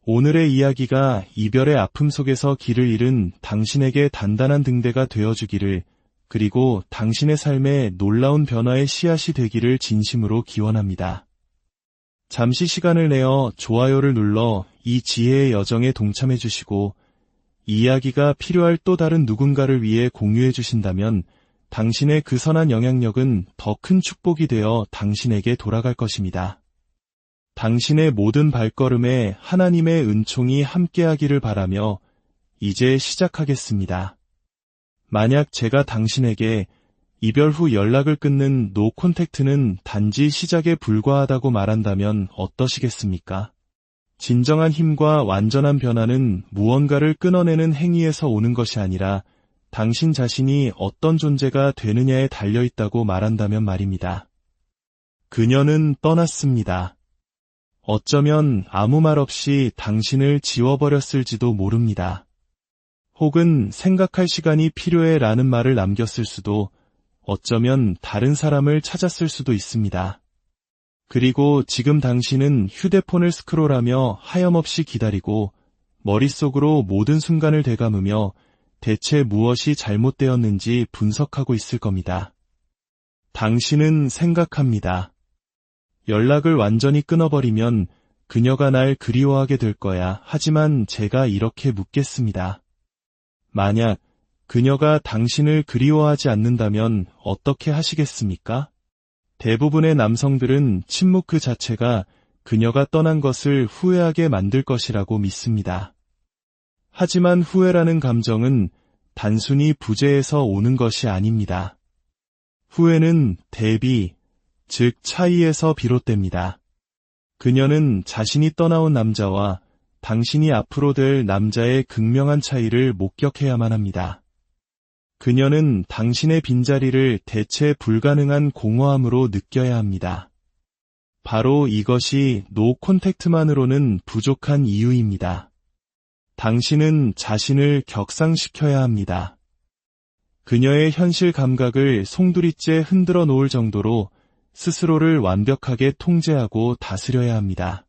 오늘의 이야기가 이별의 아픔 속에서 길을 잃은 당신에게 단단한 등대가 되어주기를, 그리고 당신의 삶에 놀라운 변화의 씨앗이 되기를 진심으로 기원합니다. 잠시 시간을 내어 좋아요를 눌러 이 지혜의 여정에 동참해 주시고, 이 이야기가 필요할 또 다른 누군가를 위해 공유해 주신다면 당신의 그 선한 영향력은 더 큰 축복이 되어 당신에게 돌아갈 것입니다. 당신의 모든 발걸음에 하나님의 은총이 함께하기를 바라며 이제 시작하겠습니다. 만약 제가 당신에게 이별 후 연락을 끊는 노 콘택트는 단지 시작에 불과하다고 말한다면 어떠시겠습니까? 진정한 힘과 완전한 변화는 무언가를 끊어내는 행위에서 오는 것이 아니라 당신 자신이 어떤 존재가 되느냐에 달려있다고 말한다면 말입니다. 그녀는 떠났습니다. 어쩌면 아무 말 없이 당신을 지워버렸을지도 모릅니다. 혹은 생각할 시간이 필요해 라는 말을 남겼을 수도, 어쩌면 다른 사람을 찾았을 수도 있습니다. 그리고 지금 당신은 휴대폰을 스크롤하며 하염없이 기다리고 머릿속으로 모든 순간을 되감으며 대체 무엇이 잘못되었는지 분석하고 있을 겁니다. 당신은 생각합니다. 연락을 완전히 끊어버리면 그녀가 날 그리워하게 될 거야. 하지만 제가 이렇게 묻겠습니다. 만약 그녀가 당신을 그리워하지 않는다면 어떻게 하시겠습니까? 대부분의 남성들은 침묵 그 자체가 그녀가 떠난 것을 후회하게 만들 것이라고 믿습니다. 하지만 후회라는 감정은 단순히 부재에서 오는 것이 아닙니다. 후회는 대비, 즉 차이에서 비롯됩니다. 그녀는 자신이 떠나온 남자와 당신이 앞으로 될 남자의 극명한 차이를 목격해야만 합니다. 그녀는 당신의 빈자리를 대체 불가능한 공허함으로 느껴야 합니다. 바로 이것이 노 콘택트만으로는 부족한 이유입니다. 당신은 자신을 격상시켜야 합니다. 그녀의 현실 감각을 송두리째 흔들어 놓을 정도로 스스로를 완벽하게 통제하고 다스려야 합니다.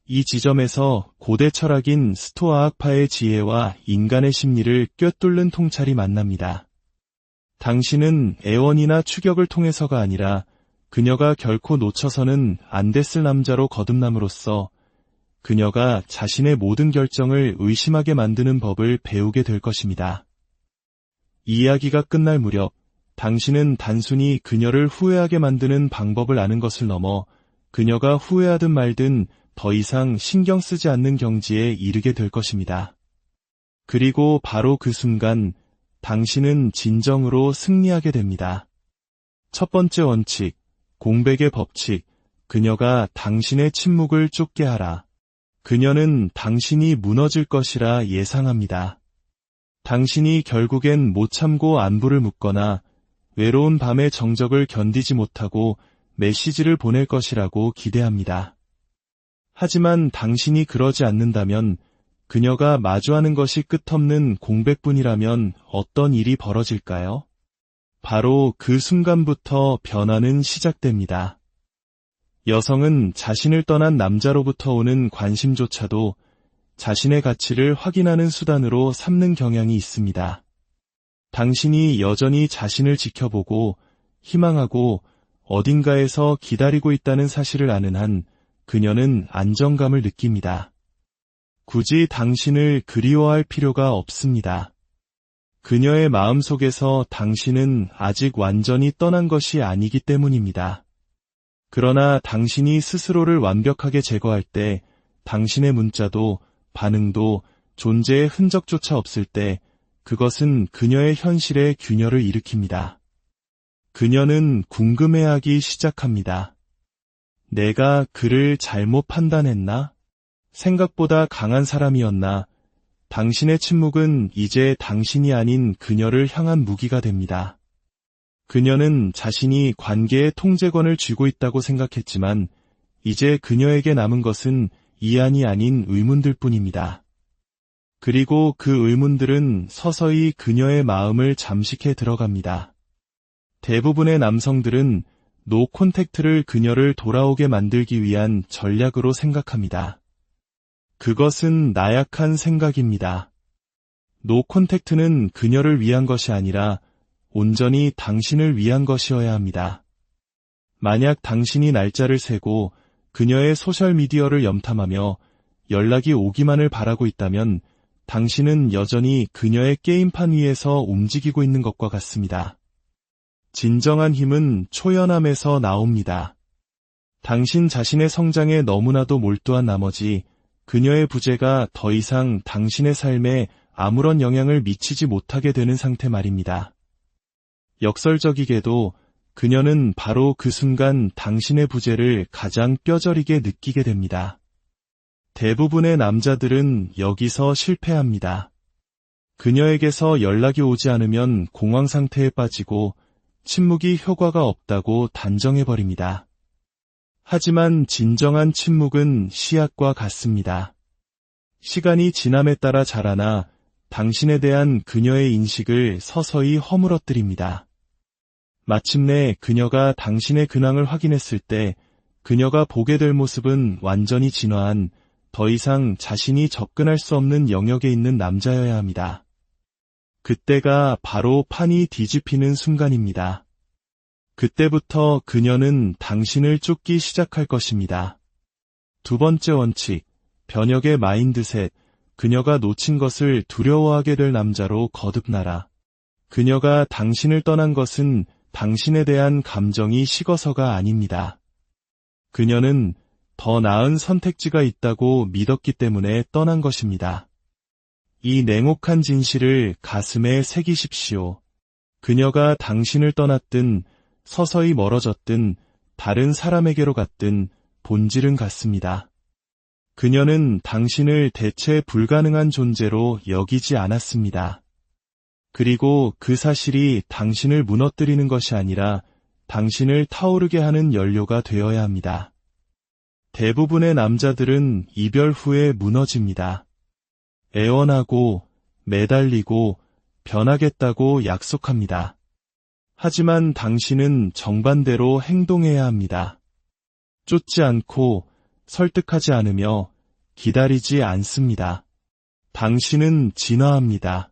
이 지점에서 고대 철학인 스토아학파의 지혜와 인간의 심리를 꿰뚫는 통찰이 만납니다. 당신은 애원이나 추격을 통해서가 아니라 그녀가 결코 놓쳐서는 안 됐을 남자로 거듭남으로써 그녀가 자신의 모든 결정을 의심하게 만드는 법을 배우게 될 것입니다. 이야기가 끝날 무렵 당신은 단순히 그녀를 후회하게 만드는 방법을 아는 것을 넘어 그녀가 후회하든 말든 더 이상 신경 쓰지 않는 경지에 이르게 될 것입니다. 그리고 바로 그 순간 당신은 진정으로 승리하게 됩니다. 첫 번째 원칙, 공백의 법칙, 그녀가 당신의 침묵을 쫓게 하라. 그녀는 당신이 무너질 것이라 예상합니다. 당신이 결국엔 못 참고 안부를 묻거나 외로운 밤의 정적을 견디지 못하고 메시지를 보낼 것이라고 기대합니다. 하지만 당신이 그러지 않는다면 그녀가 마주하는 것이 끝없는 공백뿐이라면 어떤 일이 벌어질까요? 바로 그 순간부터 변화는 시작됩니다. 여성은 자신을 떠난 남자로부터 오는 관심조차도 자신의 가치를 확인하는 수단으로 삼는 경향이 있습니다. 당신이 여전히 자신을 지켜보고 희망하고 어딘가에서 기다리고 있다는 사실을 아는 한 그녀는 안정감을 느낍니다. 굳이 당신을 그리워할 필요가 없습니다. 그녀의 마음속에서 당신은 아직 완전히 떠난 것이 아니기 때문입니다. 그러나 당신이 스스로를 완벽하게 제거할 때 당신의 문자도 반응도 존재의 흔적조차 없을 때 그것은 그녀의 현실에 균열을 일으킵니다. 그녀는 궁금해하기 시작합니다. 내가 그를 잘못 판단했나? 생각보다 강한 사람이었나? 당신의 침묵은 이제 당신이 아닌 그녀를 향한 무기가 됩니다. 그녀는 자신이 관계의 통제권을 쥐고 있다고 생각했지만 이제 그녀에게 남은 것은 이안이 아닌 의문들 뿐입니다. 그리고 그 의문들은 서서히 그녀의 마음을 잠식해 들어갑니다. 대부분의 남성들은 노 콘택트를 그녀를 돌아오게 만들기 위한 전략으로 생각합니다. 그것은 나약한 생각입니다. 노 콘택트는 그녀를 위한 것이 아니라 온전히 당신을 위한 것이어야 합니다. 만약 당신이 날짜를 세고 그녀의 소셜미디어를 염탐하며 연락이 오기만을 바라고 있다면 당신은 여전히 그녀의 게임판 위에서 움직이고 있는 것과 같습니다. 진정한 힘은 초연함에서 나옵니다. 당신 자신의 성장에 너무나도 몰두한 나머지 그녀의 부재가 더 이상 당신의 삶에 아무런 영향을 미치지 못하게 되는 상태 말입니다. 역설적이게도 그녀는 바로 그 순간 당신의 부재를 가장 뼈저리게 느끼게 됩니다. 대부분의 남자들은 여기서 실패합니다. 그녀에게서 연락이 오지 않으면 공황 상태에 빠지고 침묵이 효과가 없다고 단정해버립니다. 하지만 진정한 침묵은 씨앗과 같습니다. 시간이 지남에 따라 자라나 당신에 대한 그녀의 인식을 서서히 허물어뜨립니다. 마침내 그녀가 당신의 근황을 확인했을 때 그녀가 보게 될 모습은 완전히 진화한 더 이상 자신이 접근할 수 없는 영역에 있는 남자여야 합니다. 그때가 바로 판이 뒤집히는 순간입니다. 그때부터 그녀는 당신을 쫓기 시작할 것입니다. 두 번째 원칙, 변혁의 마인드셋, 그녀가 놓친 것을 두려워하게 될 남자로 거듭나라. 그녀가 당신을 떠난 것은 당신에 대한 감정이 식어서가 아닙니다. 그녀는 더 나은 선택지가 있다고 믿었기 때문에 떠난 것입니다. 이 냉혹한 진실을 가슴에 새기십시오. 그녀가 당신을 떠났든 서서히 멀어졌든 다른 사람에게로 갔든 본질은 같습니다. 그녀는 당신을 대체 불가능한 존재로 여기지 않았습니다. 그리고 그 사실이 당신을 무너뜨리는 것이 아니라 당신을 타오르게 하는 연료가 되어야 합니다. 대부분의 남자들은 이별 후에 무너집니다. 애원하고 매달리고 변하겠다고 약속합니다. 하지만 당신은 정반대로 행동해야 합니다. 쫓지 않고 설득하지 않으며 기다리지 않습니다. 당신은 진화합니다.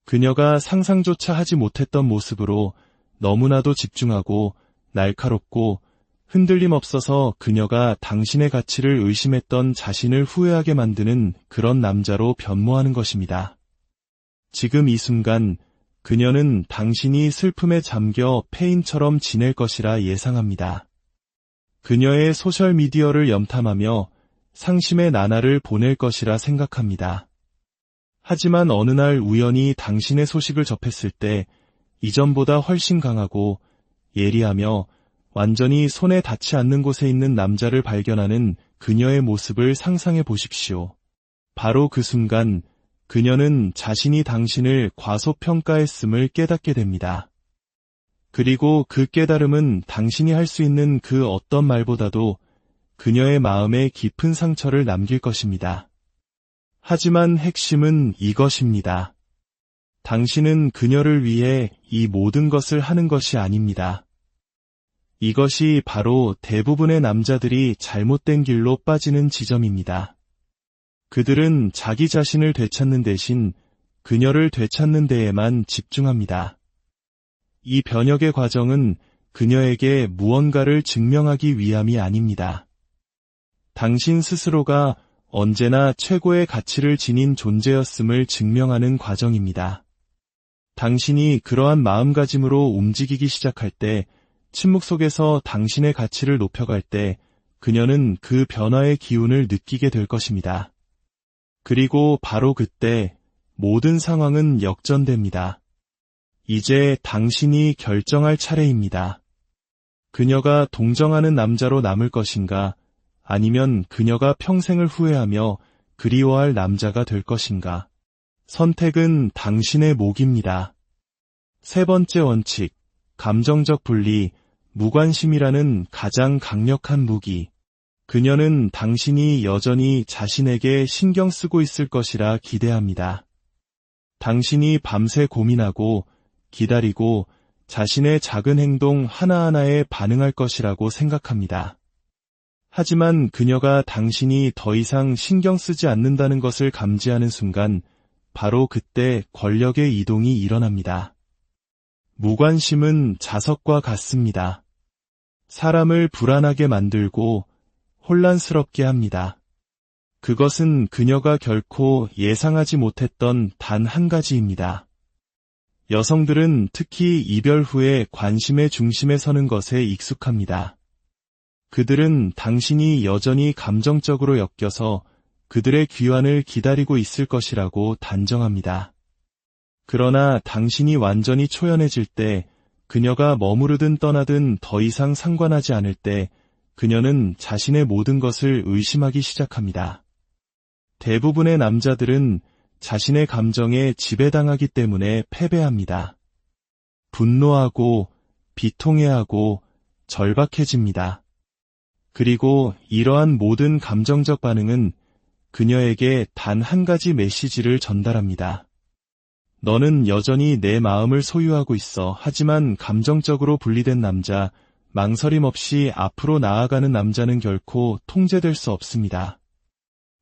그녀가 상상조차 하지 못했던 모습으로 너무나도 집중하고 날카롭고 흔들림 없어서 그녀가 당신의 가치를 의심했던 자신을 후회하게 만드는 그런 남자로 변모하는 것입니다. 지금 이 순간 그녀는 당신이 슬픔에 잠겨 폐인처럼 지낼 것이라 예상합니다. 그녀의 소셜미디어를 염탐하며 상심의 나날을 보낼 것이라 생각합니다. 하지만 어느 날 우연히 당신의 소식을 접했을 때 이전보다 훨씬 강하고 예리하며 완전히 손에 닿지 않는 곳에 있는 남자를 발견하는 그녀의 모습을 상상해 보십시오. 바로 그 순간 그녀는 자신이 당신을 과소평가했음을 깨닫게 됩니다. 그리고 그 깨달음은 당신이 할 수 있는 그 어떤 말보다도 그녀의 마음에 깊은 상처를 남길 것입니다. 하지만 핵심은 이것입니다. 당신은 그녀를 위해 이 모든 것을 하는 것이 아닙니다. 이것이 바로 대부분의 남자들이 잘못된 길로 빠지는 지점입니다. 그들은 자기 자신을 되찾는 대신 그녀를 되찾는 데에만 집중합니다. 이 변혁의 과정은 그녀에게 무언가를 증명하기 위함이 아닙니다. 당신 스스로가 언제나 최고의 가치를 지닌 존재였음을 증명하는 과정입니다. 당신이 그러한 마음가짐으로 움직이기 시작할 때, 침묵 속에서 당신의 가치를 높여갈 때 그녀는 그 변화의 기운을 느끼게 될 것입니다. 그리고 바로 그때 모든 상황은 역전됩니다. 이제 당신이 결정할 차례입니다. 그녀가 동정하는 남자로 남을 것인가, 아니면 그녀가 평생을 후회하며 그리워할 남자가 될 것인가. 선택은 당신의 몫입니다. 세 번째 원칙, 감정적 분리, 무관심이라는 가장 강력한 무기. 그녀는 당신이 여전히 자신에게 신경 쓰고 있을 것이라 기대합니다. 당신이 밤새 고민하고 기다리고 자신의 작은 행동 하나하나에 반응할 것이라고 생각합니다. 하지만 그녀가 당신이 더 이상 신경 쓰지 않는다는 것을 감지하는 순간 바로 그때 권력의 이동이 일어납니다. 무관심은 자석과 같습니다. 사람을 불안하게 만들고 혼란스럽게 합니다. 그것은 그녀가 결코 예상하지 못했던 단 한 가지입니다. 여성들은 특히 이별 후에 관심의 중심에 서는 것에 익숙합니다. 그들은 당신이 여전히 감정적으로 엮여서 그들의 귀환을 기다리고 있을 것이라고 단정합니다. 그러나 당신이 완전히 초연해질 때, 그녀가 머무르든 떠나든 더 이상 상관하지 않을 때, 그녀는 자신의 모든 것을 의심하기 시작합니다. 대부분의 남자들은 자신의 감정에 지배당하기 때문에 패배합니다. 분노하고 비통해하고 절박해집니다. 그리고 이러한 모든 감정적 반응은 그녀에게 단 한 가지 메시지를 전달합니다. 너는 여전히 내 마음을 소유하고 있어. 하지만 감정적으로 분리된 남자, 망설임 없이 앞으로 나아가는 남자는 결코 통제될 수 없습니다.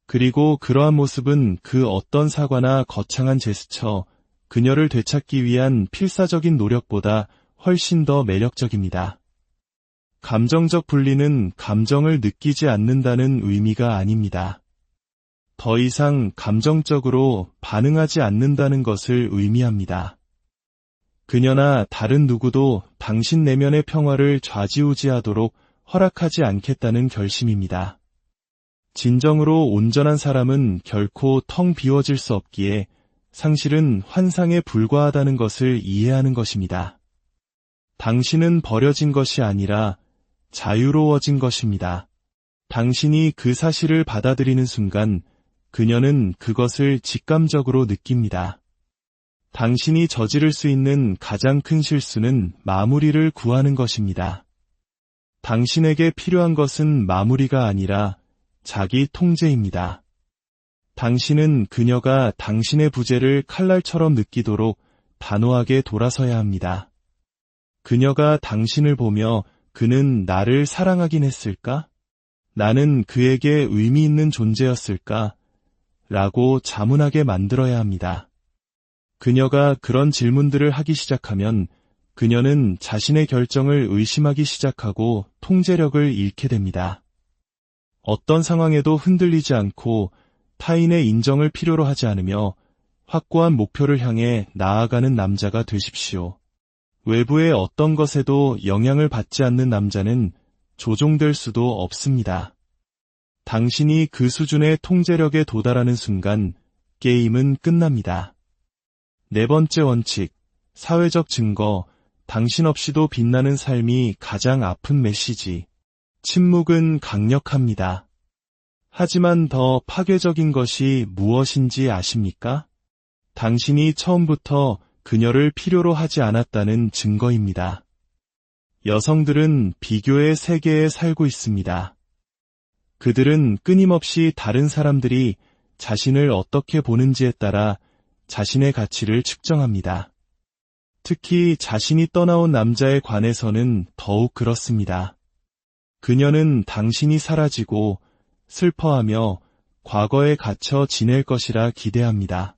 그리고 그러한 모습은 그 어떤 사과나 거창한 제스처, 그녀를 되찾기 위한 필사적인 노력보다 훨씬 더 매력적입니다. 감정적 분리는 감정을 느끼지 않는다는 의미가 아닙니다. 더 이상 감정적으로 반응하지 않는다는 것을 의미합니다. 그녀나 다른 누구도 당신 내면의 평화를 좌지우지하도록 허락하지 않겠다는 결심입니다. 진정으로 온전한 사람은 결코 텅 비워질 수 없기에 상실은 환상에 불과하다는 것을 이해하는 것입니다. 당신은 버려진 것이 아니라 자유로워진 것입니다. 당신이 그 사실을 받아들이는 순간 그녀는 그것을 직감적으로 느낍니다. 당신이 저지를 수 있는 가장 큰 실수는 마무리를 구하는 것입니다. 당신에게 필요한 것은 마무리가 아니라 자기 통제입니다. 당신은 그녀가 당신의 부재를 칼날처럼 느끼도록 단호하게 돌아서야 합니다. 그녀가 당신을 보며 그는 나를 사랑하긴 했을까? 나는 그에게 의미 있는 존재였을까? 라고 자문하게 만들어야 합니다. 그녀가 그런 질문들을 하기 시작하면 그녀는 자신의 결정을 의심하기 시작하고 통제력을 잃게 됩니다. 어떤 상황에도 흔들리지 않고 타인의 인정을 필요로 하지 않으며 확고한 목표를 향해 나아가는 남자가 되십시오. 외부의 어떤 것에도 영향을 받지 않는 남자는 조종될 수도 없습니다. 당신이 그 수준의 통제력에 도달하는 순간 게임은 끝납니다. 네 번째 원칙, 사회적 증거, 당신 없이도 빛나는 삶이 가장 아픈 메시지. 침묵은 강력합니다. 하지만 더 파괴적인 것이 무엇인지 아십니까? 당신이 처음부터 그녀를 필요로 하지 않았다는 증거입니다. 여성들은 비교의 세계에 살고 있습니다. 그들은 끊임없이 다른 사람들이 자신을 어떻게 보는지에 따라 자신의 가치를 측정합니다. 특히 자신이 떠나온 남자에 관해서는 더욱 그렇습니다. 그녀는 당신이 사라지고 슬퍼하며 과거에 갇혀 지낼 것이라 기대합니다.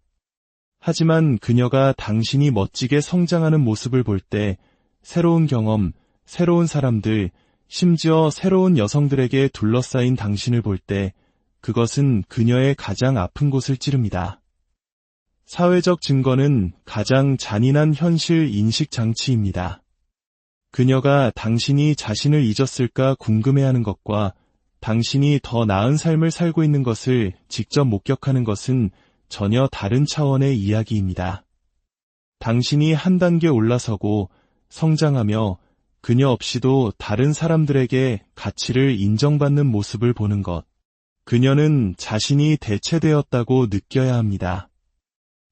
하지만 그녀가 당신이 멋지게 성장하는 모습을 볼 때 새로운 경험, 새로운 사람들, 심지어 새로운 여성들에게 둘러싸인 당신을 볼 때 그것은 그녀의 가장 아픈 곳을 찌릅니다. 사회적 증거는 가장 잔인한 현실 인식 장치입니다. 그녀가 당신이 자신을 잊었을까 궁금해하는 것과 당신이 더 나은 삶을 살고 있는 것을 직접 목격하는 것은 전혀 다른 차원의 이야기입니다. 당신이 한 단계 올라서고 성장하며 그녀 없이도 다른 사람들에게 가치를 인정받는 모습을 보는 것. 그녀는 자신이 대체되었다고 느껴야 합니다.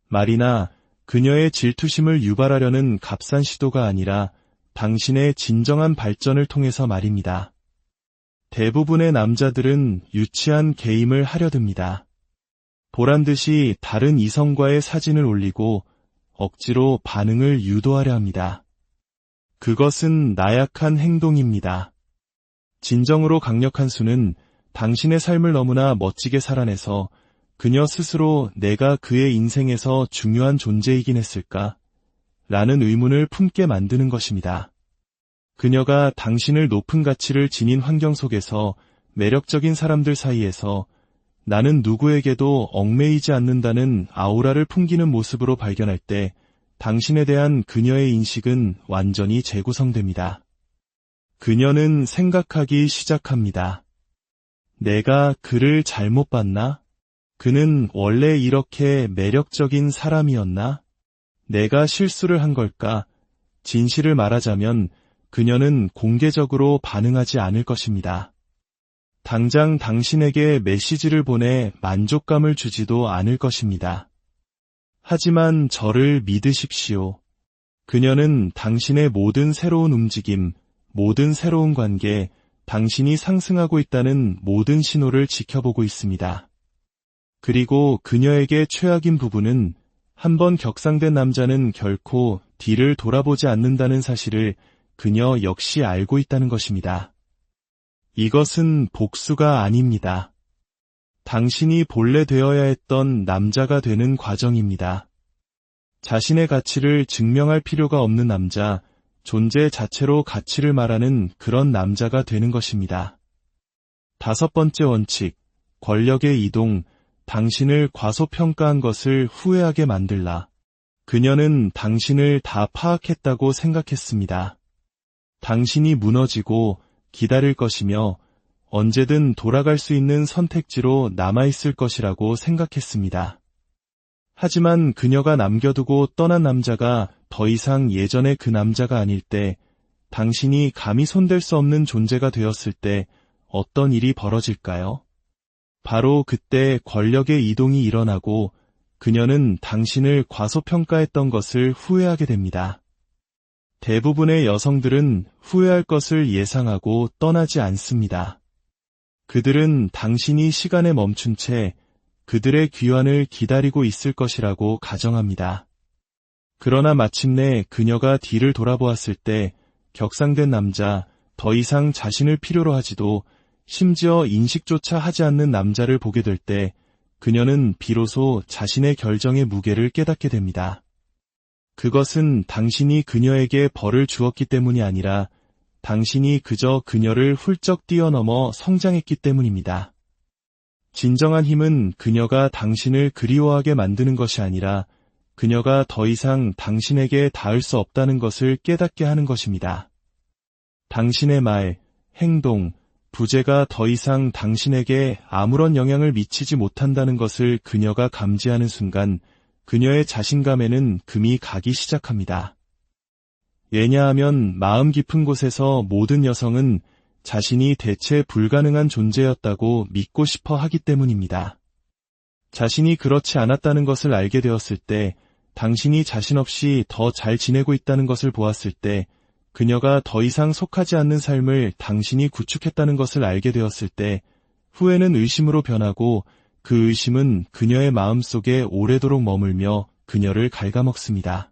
말이나 그녀의 질투심을 유발하려는 값싼 시도가 아니라 당신의 진정한 발전을 통해서 말입니다. 대부분의 남자들은 유치한 게임을 하려듭니다. 보란듯이 다른 이성과의 사진을 올리고 억지로 반응을 유도하려 합니다. 그것은 나약한 행동입니다. 진정으로 강력한 수는 당신의 삶을 너무나 멋지게 살아내서 그녀 스스로 내가 그의 인생에서 중요한 존재이긴 했을까? 라는 의문을 품게 만드는 것입니다. 그녀가 당신을 높은 가치를 지닌 환경 속에서 매력적인 사람들 사이에서 나는 누구에게도 얽매이지 않는다는 아우라를 풍기는 모습으로 발견할 때 당신에 대한 그녀의 인식은 완전히 재구성됩니다. 그녀는 생각하기 시작합니다. 내가 그를 잘못 봤나? 그는 원래 이렇게 매력적인 사람이었나? 내가 실수를 한 걸까? 진실을 말하자면 그녀는 공개적으로 반응하지 않을 것입니다. 당장 당신에게 메시지를 보내 만족감을 주지도 않을 것입니다. 하지만 저를 믿으십시오. 그녀는 당신의 모든 새로운 움직임, 모든 새로운 관계, 당신이 상승하고 있다는 모든 신호를 지켜보고 있습니다. 그리고 그녀에게 최악인 부분은 한번 격상된 남자는 결코 뒤를 돌아보지 않는다는 사실을 그녀 역시 알고 있다는 것입니다. 이것은 복수가 아닙니다. 당신이 본래 되어야 했던 남자가 되는 과정입니다. 자신의 가치를 증명할 필요가 없는 남자, 존재 자체로 가치를 말하는 그런 남자가 되는 것입니다. 5번째 원칙, 권력의 이동, 당신을 과소평가한 것을 후회하게 만들라. 그녀는 당신을 다 파악했다고 생각했습니다. 당신이 무너지고 기다릴 것이며 언제든 돌아갈 수 있는 선택지로 남아있을 것이라고 생각했습니다. 하지만 그녀가 남겨두고 떠난 남자가 더 이상 예전의 그 남자가 아닐 때, 당신이 감히 손댈 수 없는 존재가 되었을 때 어떤 일이 벌어질까요? 바로 그때 권력의 이동이 일어나고 그녀는 당신을 과소평가했던 것을 후회하게 됩니다. 대부분의 여성들은 후회할 것을 예상하고 떠나지 않습니다. 그들은 당신이 시간에 멈춘 채 그들의 귀환을 기다리고 있을 것이라고 가정합니다. 그러나 마침내 그녀가 뒤를 돌아보았을 때 격상된 남자, 더 이상 자신을 필요로 하지도 심지어 인식조차 하지 않는 남자를 보게 될 때 그녀는 비로소 자신의 결정의 무게를 깨닫게 됩니다. 그것은 당신이 그녀에게 벌을 주었기 때문이 아니라 당신이 그저 그녀를 훌쩍 뛰어넘어 성장했기 때문입니다. 진정한 힘은 그녀가 당신을 그리워하게 만드는 것이 아니라 그녀가 더 이상 당신에게 닿을 수 없다는 것을 깨닫게 하는 것입니다. 당신의 말, 행동, 부재가 더 이상 당신에게 아무런 영향을 미치지 못한다는 것을 그녀가 감지하는 순간 그녀의 자신감에는 금이 가기 시작합니다. 왜냐하면 마음 깊은 곳에서 모든 여성은 자신이 대체 불가능한 존재였다고 믿고 싶어 하기 때문입니다. 자신이 그렇지 않았다는 것을 알게 되었을 때, 당신이 자신 없이 더 잘 지내고 있다는 것을 보았을 때, 그녀가 더 이상 속하지 않는 삶을 당신이 구축했다는 것을 알게 되었을 때, 후회는 의심으로 변하고 그 의심은 그녀의 마음속에 오래도록 머물며 그녀를 갉아먹습니다.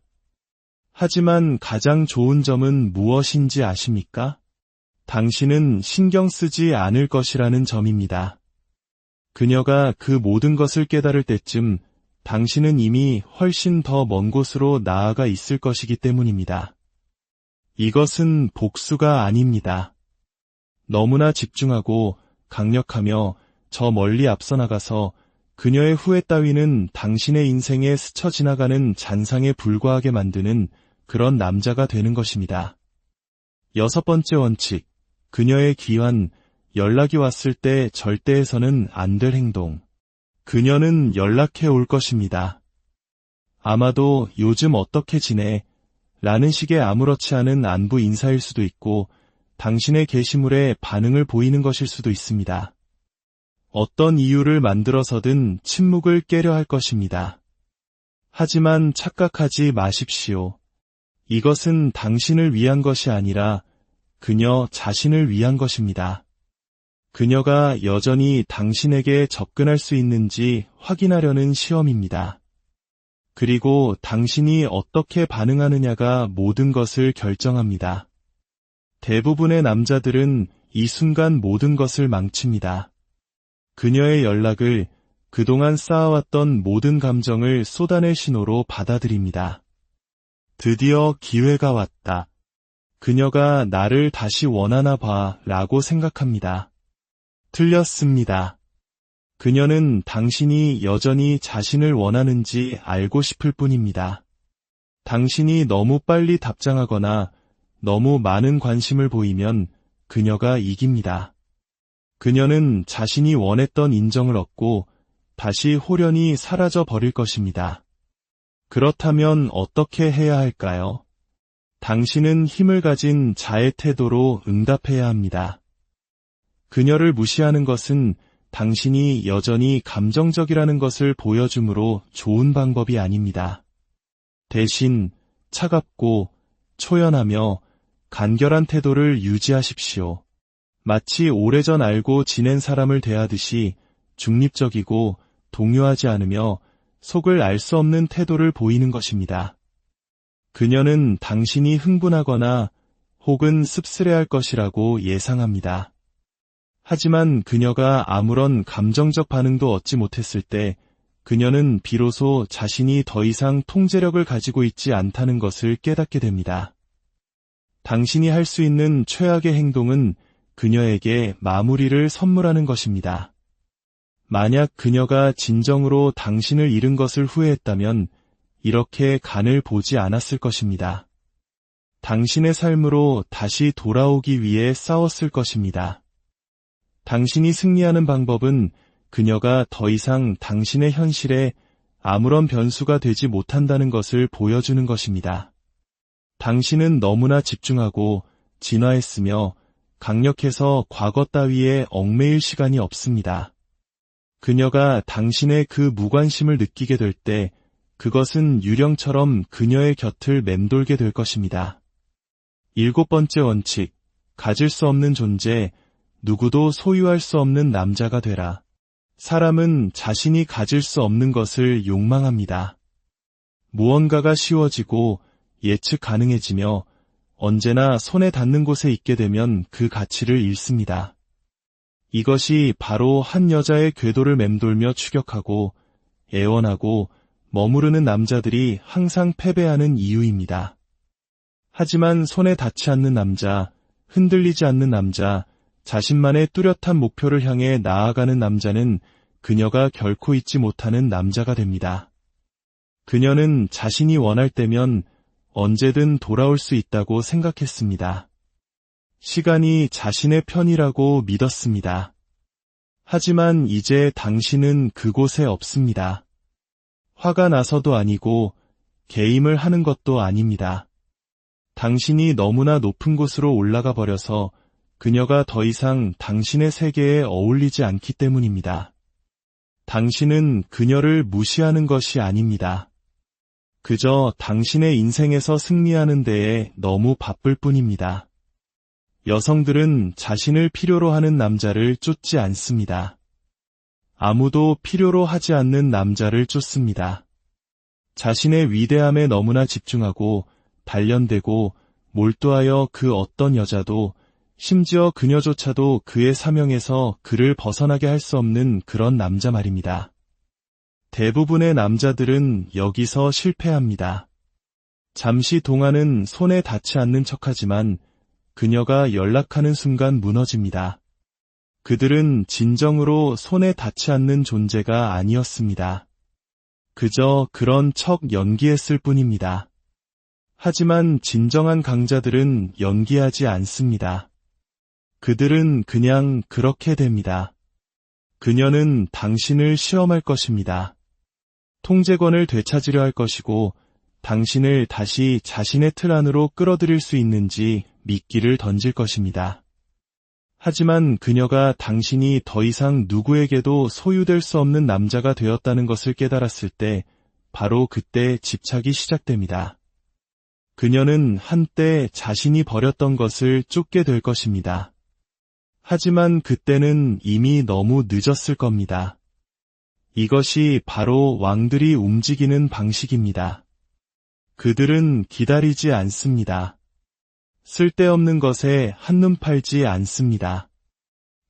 하지만 가장 좋은 점은 무엇인지 아십니까? 당신은 신경 쓰지 않을 것이라는 점입니다. 그녀가 그 모든 것을 깨달을 때쯤 당신은 이미 훨씬 더 먼 곳으로 나아가 있을 것이기 때문입니다. 이것은 복수가 아닙니다. 너무나 집중하고 강력하며 저 멀리 앞서 나가서 그녀의 후회 따위는 당신의 인생에 스쳐 지나가는 잔상에 불과하게 만드는 그런 남자가 되는 것입니다. 6번째 원칙, 그녀의 귀환, 연락이 왔을 때 절대 해서는 안 될 행동. 그녀는 연락해 올 것입니다. 아마도 요즘 어떻게 지내? 라는 식의 아무렇지 않은 안부 인사일 수도 있고 당신의 게시물에 반응을 보이는 것일 수도 있습니다. 어떤 이유를 만들어서든 침묵을 깨려 할 것입니다. 하지만 착각하지 마십시오. 이것은 당신을 위한 것이 아니라 그녀 자신을 위한 것입니다. 그녀가 여전히 당신에게 접근할 수 있는지 확인하려는 시험입니다. 그리고 당신이 어떻게 반응하느냐가 모든 것을 결정합니다. 대부분의 남자들은 이 순간 모든 것을 망칩니다. 그녀의 연락을 그동안 쌓아왔던 모든 감정을 쏟아낼 신호로 받아들입니다. 드디어 기회가 왔다. 그녀가 나를 다시 원하나 봐 라고 생각합니다. 틀렸습니다. 그녀는 당신이 여전히 자신을 원하는지 알고 싶을 뿐입니다. 당신이 너무 빨리 답장하거나 너무 많은 관심을 보이면 그녀가 이깁니다. 그녀는 자신이 원했던 인정을 얻고 다시 홀연히 사라져 버릴 것입니다. 그렇다면 어떻게 해야 할까요? 당신은 힘을 가진 자의 태도로 응답해야 합니다. 그녀를 무시하는 것은 당신이 여전히 감정적이라는 것을 보여주므로 좋은 방법이 아닙니다. 대신 차갑고 초연하며 간결한 태도를 유지하십시오. 마치 오래전 알고 지낸 사람을 대하듯이 중립적이고 동요하지 않으며 속을 알 수 없는 태도를 보이는 것입니다. 그녀는 당신이 흥분하거나 혹은 씁쓸해할 것이라고 예상합니다. 하지만 그녀가 아무런 감정적 반응도 얻지 못했을 때 그녀는 비로소 자신이 더 이상 통제력을 가지고 있지 않다는 것을 깨닫게 됩니다. 당신이 할 수 있는 최악의 행동은 그녀에게 마무리를 선물하는 것입니다. 만약 그녀가 진정으로 당신을 잃은 것을 후회했다면 이렇게 간을 보지 않았을 것입니다. 당신의 삶으로 다시 돌아오기 위해 싸웠을 것입니다. 당신이 승리하는 방법은 그녀가 더 이상 당신의 현실에 아무런 변수가 되지 못한다는 것을 보여주는 것입니다. 당신은 너무나 집중하고 진화했으며 강력해서 과거 따위에 얽매일 시간이 없습니다. 그녀가 당신의 그 무관심을 느끼게 될 때 그것은 유령처럼 그녀의 곁을 맴돌게 될 것입니다. 7번째 원칙, 가질 수 없는 존재, 누구도 소유할 수 없는 남자가 되라. 사람은 자신이 가질 수 없는 것을 욕망합니다. 무언가가 쉬워지고 예측 가능해지며 언제나 손에 닿는 곳에 있게 되면 그 가치를 잃습니다. 이것이 바로 한 여자의 궤도를 맴돌며 추격하고 애원하고 머무르는 남자들이 항상 패배하는 이유입니다. 하지만 손에 닿지 않는 남자, 흔들리지 않는 남자, 자신만의 뚜렷한 목표를 향해 나아가는 남자는 그녀가 결코 잊지 못하는 남자가 됩니다. 그녀는 자신이 원할 때면 언제든 돌아올 수 있다고 생각했습니다. 시간이 자신의 편이라고 믿었습니다. 하지만 이제 당신은 그곳에 없습니다. 화가 나서도 아니고 게임을 하는 것도 아닙니다. 당신이 너무나 높은 곳으로 올라가 버려서 그녀가 더 이상 당신의 세계에 어울리지 않기 때문입니다. 당신은 그녀를 무시하는 것이 아닙니다. 그저 당신의 인생에서 승리하는 데에 너무 바쁠 뿐입니다. 여성들은 자신을 필요로 하는 남자를 쫓지 않습니다. 아무도 필요로 하지 않는 남자를 쫓습니다. 자신의 위대함에 너무나 집중하고 단련되고 몰두하여 그 어떤 여자도 심지어 그녀조차도 그의 사명에서 그를 벗어나게 할 수 없는 그런 남자 말입니다. 대부분의 남자들은 여기서 실패합니다. 잠시 동안은 손에 닿지 않는 척하지만 그녀가 연락하는 순간 무너집니다. 그들은 진정으로 손에 닿지 않는 존재가 아니었습니다. 그저 그런 척 연기했을 뿐입니다. 하지만 진정한 강자들은 연기하지 않습니다. 그들은 그냥 그렇게 됩니다. 그녀는 당신을 시험할 것입니다. 통제권을 되찾으려 할 것이고 당신을 다시 자신의 틀 안으로 끌어들일 수 있는지 미끼를 던질 것입니다. 하지만 그녀가 당신이 더 이상 누구에게도 소유될 수 없는 남자가 되었다는 것을 깨달았을 때 바로 그때 집착이 시작됩니다. 그녀는 한때 자신이 버렸던 것을 쫓게 될 것입니다. 하지만 그때는 이미 너무 늦었을 겁니다. 이것이 바로 왕들이 움직이는 방식입니다. 그들은 기다리지 않습니다. 쓸데없는 것에 한눈 팔지 않습니다.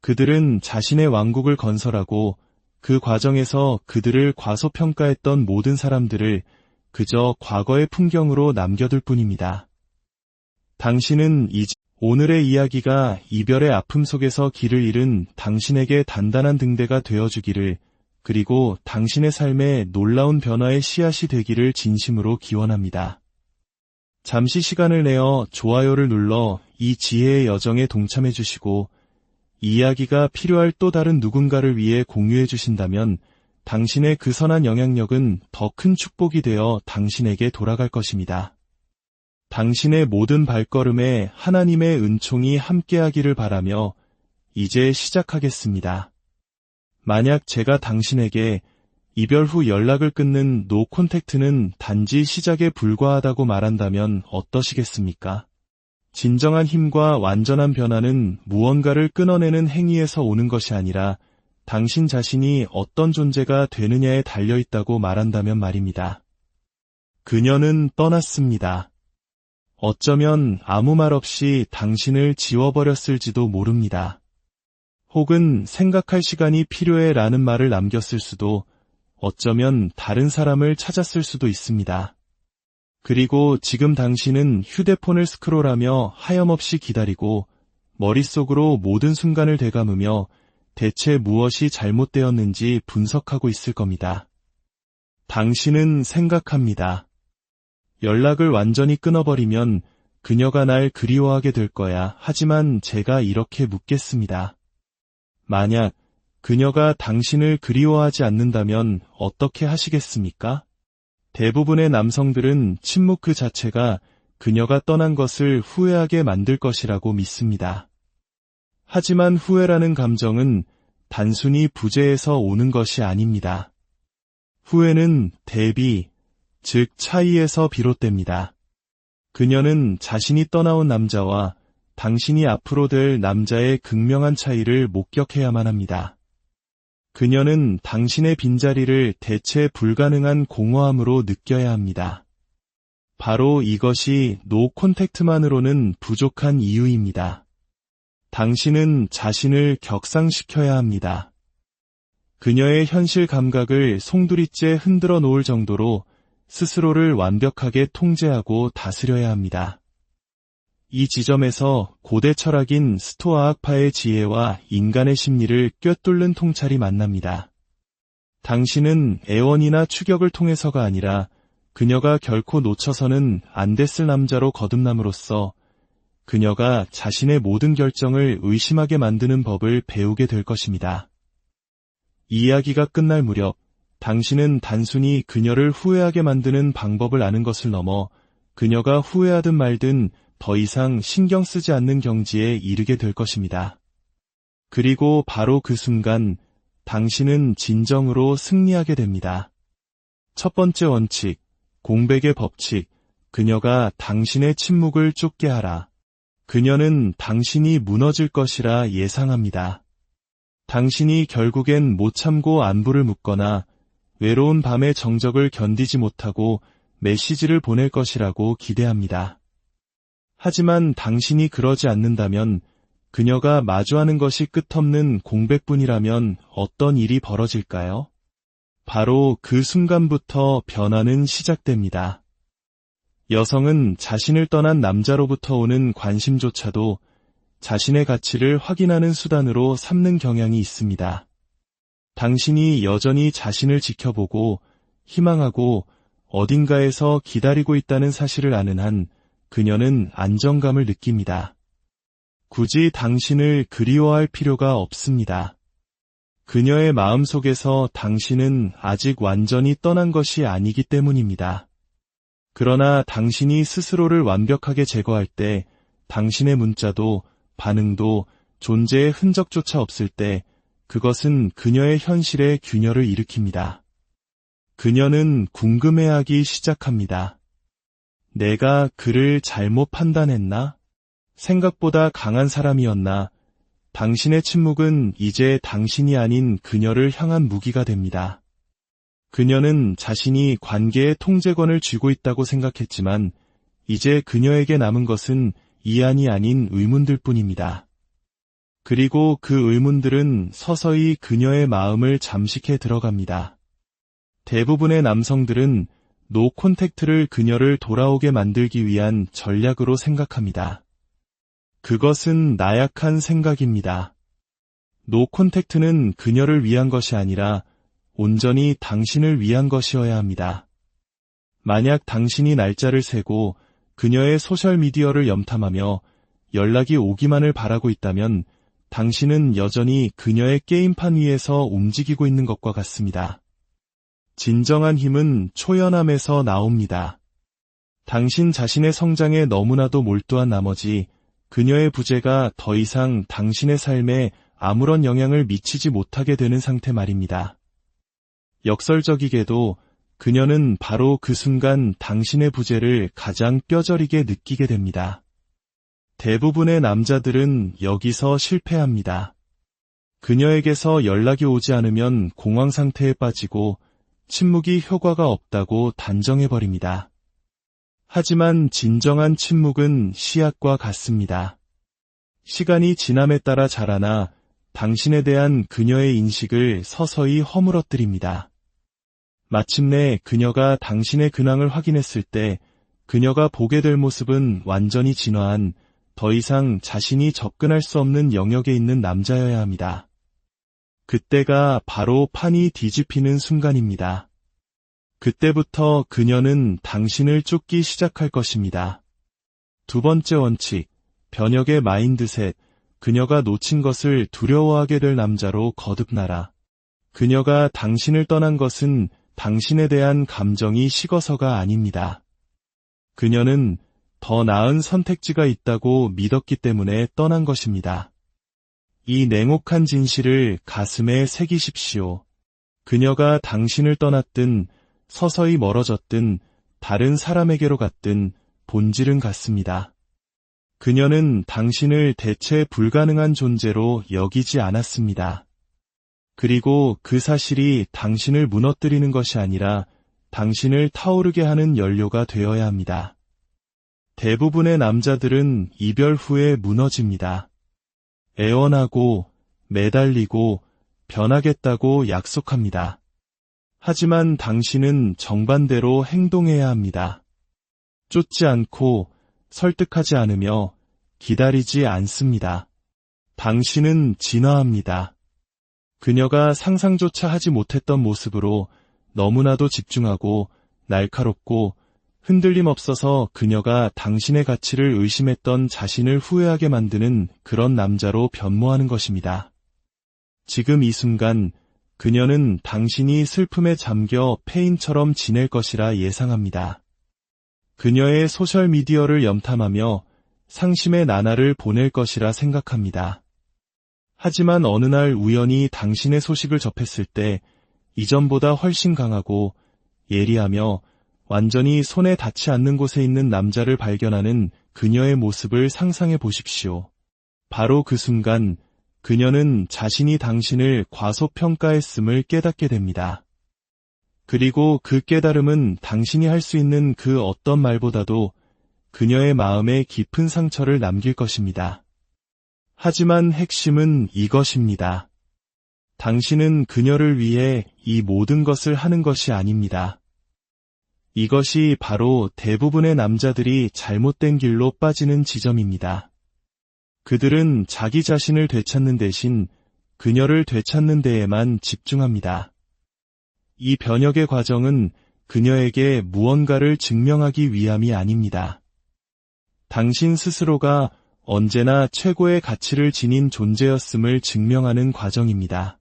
그들은 자신의 왕국을 건설하고 그 과정에서 그들을 과소평가했던 모든 사람들을 그저 과거의 풍경으로 남겨둘 뿐입니다. 당신은 이제 오늘의 이야기가 이별의 아픔 속에서 길을 잃은 당신에게 단단한 등대가 되어주기를, 그리고 당신의 삶에 놀라운 변화의 씨앗이 되기를 진심으로 기원합니다. 잠시 시간을 내어 좋아요를 눌러 이 지혜의 여정에 동참해 주시고, 이 이야기가 필요할 또 다른 누군가를 위해 공유해 주신다면 당신의 그 선한 영향력은 더 큰 축복이 되어 당신에게 돌아갈 것입니다. 당신의 모든 발걸음에 하나님의 은총이 함께하기를 바라며 이제 시작하겠습니다. 만약 제가 당신에게 이별 후 연락을 끊는 노 콘택트는 단지 시작에 불과하다고 말한다면 어떠시겠습니까? 진정한 힘과 완전한 변화는 무언가를 끊어내는 행위에서 오는 것이 아니라 당신 자신이 어떤 존재가 되느냐에 달려있다고 말한다면 말입니다. 그녀는 떠났습니다. 어쩌면 아무 말 없이 당신을 지워버렸을지도 모릅니다. 혹은 생각할 시간이 필요해 라는 말을 남겼을 수도, 어쩌면 다른 사람을 찾았을 수도 있습니다. 그리고 지금 당신은 휴대폰을 스크롤하며 하염없이 기다리고 머릿속으로 모든 순간을 되감으며 대체 무엇이 잘못되었는지 분석하고 있을 겁니다. 당신은 생각합니다. 연락을 완전히 끊어버리면 그녀가 날 그리워하게 될 거야. 하지만 제가 이렇게 묻겠습니다. 만약 그녀가 당신을 그리워하지 않는다면 어떻게 하시겠습니까? 대부분의 남성들은 침묵 그 자체가 그녀가 떠난 것을 후회하게 만들 것이라고 믿습니다. 하지만 후회라는 감정은 단순히 부재에서 오는 것이 아닙니다. 후회는 대비, 즉 차이에서 비롯됩니다. 그녀는 자신이 떠나온 남자와 당신이 앞으로 될 남자의 극명한 차이를 목격해야만 합니다. 그녀는 당신의 빈자리를 대체 불가능한 공허함으로 느껴야 합니다. 바로 이것이 노 콘택트만으로는 부족한 이유입니다. 당신은 자신을 격상시켜야 합니다. 그녀의 현실 감각을 송두리째 흔들어 놓을 정도로 스스로를 완벽하게 통제하고 다스려야 합니다. 이 지점에서 고대 철학인 스토아학파의 지혜와 인간의 심리를 꿰뚫는 통찰이 만납니다. 당신은 애원이나 추격을 통해서가 아니라 그녀가 결코 놓쳐서는 안 됐을 남자로 거듭남으로써 그녀가 자신의 모든 결정을 의심하게 만드는 법을 배우게 될 것입니다. 이 이야기가 끝날 무렵 당신은 단순히 그녀를 후회하게 만드는 방법을 아는 것을 넘어 그녀가 후회하든 말든 더 이상 신경 쓰지 않는 경지에 이르게 될 것입니다. 그리고 바로 그 순간 당신은 진정으로 승리하게 됩니다. 첫 번째 원칙, 공백의 법칙, 그녀가 당신의 침묵을 쫓게 하라. 그녀는 당신이 무너질 것이라 예상합니다. 당신이 결국엔 못 참고 안부를 묻거나 외로운 밤의 정적을 견디지 못하고 메시지를 보낼 것이라고 기대합니다. 하지만 당신이 그러지 않는다면 그녀가 마주하는 것이 끝없는 공백뿐이라면 어떤 일이 벌어질까요? 바로 그 순간부터 변화는 시작됩니다. 여성은 자신을 떠난 남자로부터 오는 관심조차도 자신의 가치를 확인하는 수단으로 삼는 경향이 있습니다. 당신이 여전히 자신을 지켜보고 희망하고 어딘가에서 기다리고 있다는 사실을 아는 한 그녀는 안정감을 느낍니다. 굳이 당신을 그리워할 필요가 없습니다. 그녀의 마음속에서 당신은 아직 완전히 떠난 것이 아니기 때문입니다. 그러나 당신이 스스로를 완벽하게 제거할 때, 당신의 문자도 반응도 존재의 흔적조차 없을 때 그것은 그녀의 현실에 균열을 일으킵니다. 그녀는 궁금해하기 시작합니다. 내가 그를 잘못 판단했나? 생각보다 강한 사람이었나? 당신의 침묵은 이제 당신이 아닌 그녀를 향한 무기가 됩니다. 그녀는 자신이 관계의 통제권을 쥐고 있다고 생각했지만 이제 그녀에게 남은 것은 이안이 아닌 의문들 뿐입니다. 그리고 그 의문들은 서서히 그녀의 마음을 잠식해 들어갑니다. 대부분의 남성들은 노 콘택트를 그녀를 돌아오게 만들기 위한 전략으로 생각합니다. 그것은 나약한 생각입니다. 노 콘택트는 그녀를 위한 것이 아니라 온전히 당신을 위한 것이어야 합니다. 만약 당신이 날짜를 세고 그녀의 소셜미디어를 염탐하며 연락이 오기만을 바라고 있다면 당신은 여전히 그녀의 게임판 위에서 움직이고 있는 것과 같습니다. 진정한 힘은 초연함에서 나옵니다. 당신 자신의 성장에 너무나도 몰두한 나머지 그녀의 부재가 더 이상 당신의 삶에 아무런 영향을 미치지 못하게 되는 상태 말입니다. 역설적이게도 그녀는 바로 그 순간 당신의 부재를 가장 뼈저리게 느끼게 됩니다. 대부분의 남자들은 여기서 실패합니다. 그녀에게서 연락이 오지 않으면 공황 상태에 빠지고 침묵이 효과가 없다고 단정해버립니다. 하지만 진정한 침묵은 씨앗과 같습니다. 시간이 지남에 따라 자라나 당신에 대한 그녀의 인식을 서서히 허물어뜨립니다. 마침내 그녀가 당신의 근황을 확인했을 때 그녀가 보게 될 모습은 완전히 진화한 더 이상 자신이 접근할 수 없는 영역에 있는 남자여야 합니다. 그때가 바로 판이 뒤집히는 순간입니다. 그때부터 그녀는 당신을 쫓기 시작할 것입니다. 두 번째 원칙, 변혁의 마인드셋, 그녀가 놓친 것을 두려워하게 될 남자로 거듭나라. 그녀가 당신을 떠난 것은 당신에 대한 감정이 식어서가 아닙니다. 그녀는 더 나은 선택지가 있다고 믿었기 때문에 떠난 것입니다. 이 냉혹한 진실을 가슴에 새기십시오. 그녀가 당신을 떠났든 서서히 멀어졌든 다른 사람에게로 갔든 본질은 같습니다. 그녀는 당신을 대체 불가능한 존재로 여기지 않았습니다. 그리고 그 사실이 당신을 무너뜨리는 것이 아니라 당신을 타오르게 하는 연료가 되어야 합니다. 대부분의 남자들은 이별 후에 무너집니다. 애원하고 매달리고 변하겠다고 약속합니다. 하지만 당신은 정반대로 행동해야 합니다. 쫓지 않고 설득하지 않으며 기다리지 않습니다. 당신은 진화합니다. 그녀가 상상조차 하지 못했던 모습으로 너무나도 집중하고 날카롭고 흔들림 없어서 그녀가 당신의 가치를 의심했던 자신을 후회하게 만드는 그런 남자로 변모하는 것입니다. 지금 이 순간 그녀는 당신이 슬픔에 잠겨 폐인처럼 지낼 것이라 예상합니다. 그녀의 소셜미디어를 염탐하며 상심의 나날을 보낼 것이라 생각합니다. 하지만 어느 날 우연히 당신의 소식을 접했을 때 이전보다 훨씬 강하고 예리하며 완전히 손에 닿지 않는 곳에 있는 남자를 발견하는 그녀의 모습을 상상해 보십시오. 바로 그 순간 그녀는 자신이 당신을 과소평가했음을 깨닫게 됩니다. 그리고 그 깨달음은 당신이 할 수 있는 그 어떤 말보다도 그녀의 마음에 깊은 상처를 남길 것입니다. 하지만 핵심은 이것입니다. 당신은 그녀를 위해 이 모든 것을 하는 것이 아닙니다. 이것이 바로 대부분의 남자들이 잘못된 길로 빠지는 지점입니다. 그들은 자기 자신을 되찾는 대신 그녀를 되찾는 데에만 집중합니다. 이 변혁의 과정은 그녀에게 무언가를 증명하기 위함이 아닙니다. 당신 스스로가 언제나 최고의 가치를 지닌 존재였음을 증명하는 과정입니다.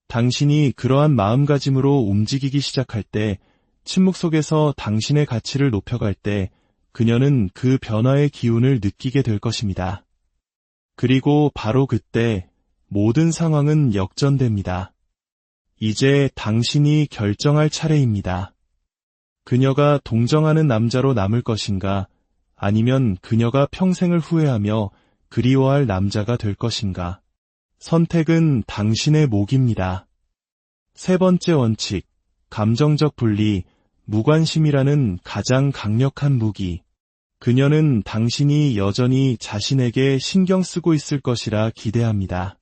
당신이 그러한 마음가짐으로 움직이기 시작할 때, 침묵 속에서 당신의 가치를 높여갈 때 그녀는 그 변화의 기운을 느끼게 될 것입니다. 그리고 바로 그때 모든 상황은 역전됩니다. 이제 당신이 결정할 차례입니다. 그녀가 동정하는 남자로 남을 것인가, 아니면 그녀가 평생을 후회하며 그리워할 남자가 될 것인가. 선택은 당신의 몫입니다. 세 번째 원칙, 감정적 분리, 무관심이라는 가장 강력한 무기. 그녀는 당신이 여전히 자신에게 신경 쓰고 있을 것이라 기대합니다.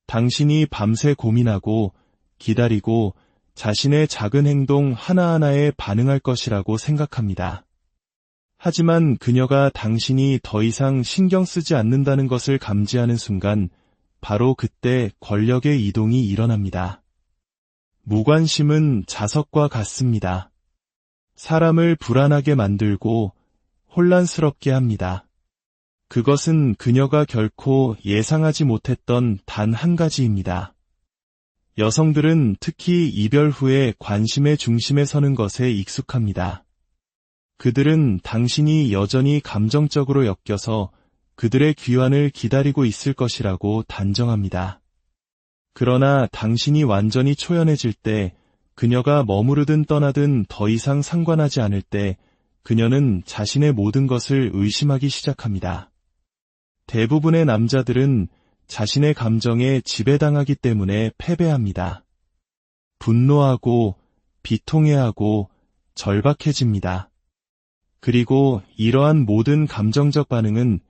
당신이 밤새 고민하고 기다리고 자신의 작은 행동 하나하나에 반응할 것이라고 생각합니다. 하지만 그녀가 당신이 더 이상 신경 쓰지 않는다는 것을 감지하는 순간 바로 그때 권력의 이동이 일어납니다. 무관심은 자석과 같습니다. 사람을 불안하게 만들고 혼란스럽게 합니다. 그것은 그녀가 결코 예상하지 못했던 단 한 가지입니다. 여성들은 특히 이별 후에 관심의 중심에 서는 것에 익숙합니다. 그들은 당신이 여전히 감정적으로 엮여서 그들의 귀환을 기다리고 있을 것이라고 단정합니다. 그러나 당신이 완전히 초연해질 때, 그녀가 머무르든 떠나든 더 이상 상관하지 않을 때, 그녀는 자신의 모든 것을 의심하기 시작합니다. 대부분의 남자들은 자신의 감정에 지배당하기 때문에 패배합니다. 분노하고 비통해하고 절박해집니다. 그리고 이러한 모든 감정적 반응은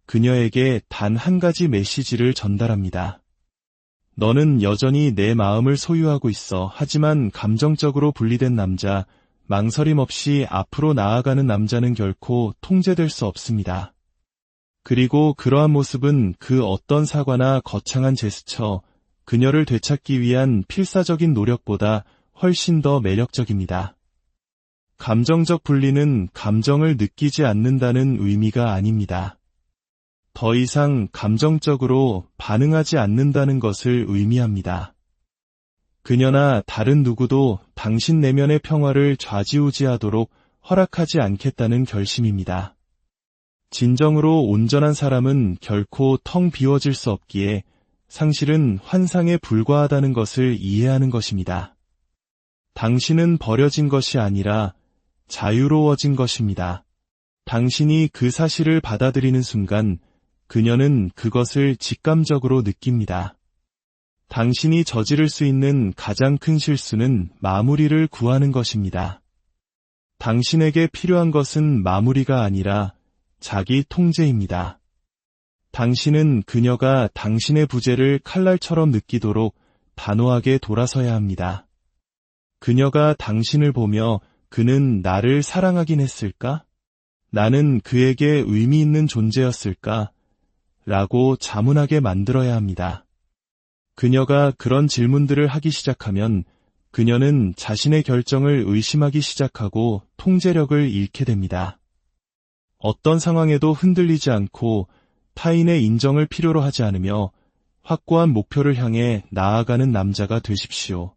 그녀에게 단 한 가지 메시지를 전달합니다. 너는 여전히 내 마음을 소유하고 있어. 하지만 감정적으로 분리된 남자, 망설임 없이 앞으로 나아가는 남자는 결코 통제될 수 없습니다. 그리고 그러한 모습은 그 어떤 사과나 거창한 제스처, 그녀를 되찾기 위한 필사적인 노력보다 훨씬 더 매력적입니다. 감정적 분리는 감정을 느끼지 않는다는 의미가 아닙니다. 더 이상 감정적으로 반응하지 않는다는 것을 의미합니다. 그녀나 다른 누구도 당신 내면의 평화를 좌지우지하도록 허락하지 않겠다는 결심입니다. 진정으로 온전한 사람은 결코 텅 비워질 수 없기에 상실은 환상에 불과하다는 것을 이해하는 것입니다. 당신은 버려진 것이 아니라 자유로워진 것입니다. 당신이 그 사실을 받아들이는 순간 그녀는 그것을 직감적으로 느낍니다. 당신이 저지를 수 있는 가장 큰 실수는 마무리를 구하는 것입니다. 당신에게 필요한 것은 마무리가 아니라 자기 통제입니다. 당신은 그녀가 당신의 부재를 칼날처럼 느끼도록 단호하게 돌아서야 합니다. 그녀가 당신을 보며 그는 나를 사랑하긴 했을까? 나는 그에게 의미 있는 존재였을까? 라고 자문하게 만들어야 합니다. 그녀가 그런 질문들을 하기 시작하면 그녀는 자신의 결정을 의심하기 시작하고 통제력을 잃게 됩니다. 어떤 상황에도 흔들리지 않고 타인의 인정을 필요로 하지 않으며 확고한 목표를 향해 나아가는 남자가 되십시오.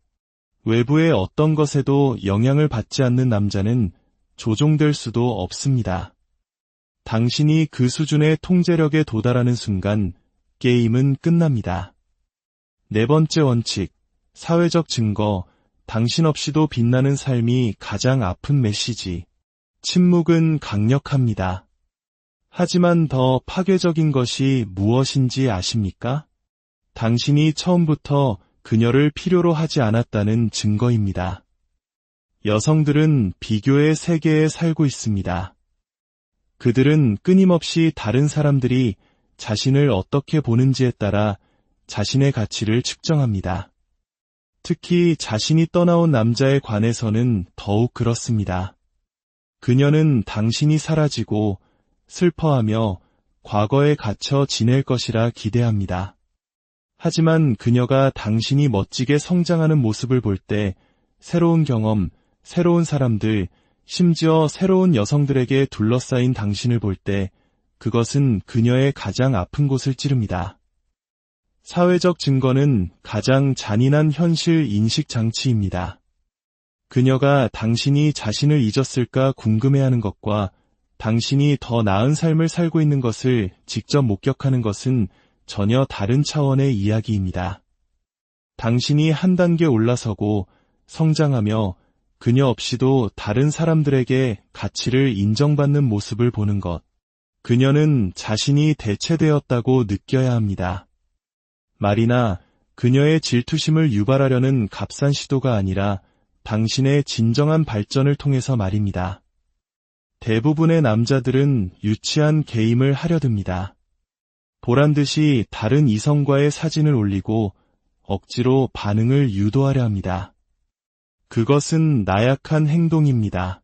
외부의 어떤 것에도 영향을 받지 않는 남자는 조종될 수도 없습니다. 당신이 그 수준의 통제력에 도달하는 순간 게임은 끝납니다. 네 번째 원칙, 사회적 증거, 당신 없이도 빛나는 삶이 가장 아픈 메시지. 침묵은 강력합니다. 하지만 더 파괴적인 것이 무엇인지 아십니까? 당신이 처음부터 그녀를 필요로 하지 않았다는 증거입니다. 여성들은 비교의 세계에 살고 있습니다. 그들은 끊임없이 다른 사람들이 자신을 어떻게 보는지에 따라 자신의 가치를 측정합니다. 특히 자신이 떠나온 남자에 관해서는 더욱 그렇습니다. 그녀는 당신이 사라지고 슬퍼하며 과거에 갇혀 지낼 것이라 기대합니다. 하지만 그녀가 당신이 멋지게 성장하는 모습을 볼 때 새로운 경험, 새로운 사람들, 심지어 새로운 여성들에게 둘러싸인 당신을 볼 때 그것은 그녀의 가장 아픈 곳을 찌릅니다. 사회적 증거는 가장 잔인한 현실 인식 장치입니다. 그녀가 당신이 자신을 잊었을까 궁금해하는 것과 당신이 더 나은 삶을 살고 있는 것을 직접 목격하는 것은 전혀 다른 차원의 이야기입니다. 당신이 한 단계 올라서고 성장하며 그녀 없이도 다른 사람들에게 가치를 인정받는 모습을 보는 것. 그녀는 자신이 대체되었다고 느껴야 합니다. 말이나 그녀의 질투심을 유발하려는 값싼 시도가 아니라 당신의 진정한 발전을 통해서 말입니다. 대부분의 남자들은 유치한 게임을 하려 듭니다. 보란듯이 다른 이성과의 사진을 올리고 억지로 반응을 유도하려 합니다. 그것은 나약한 행동입니다.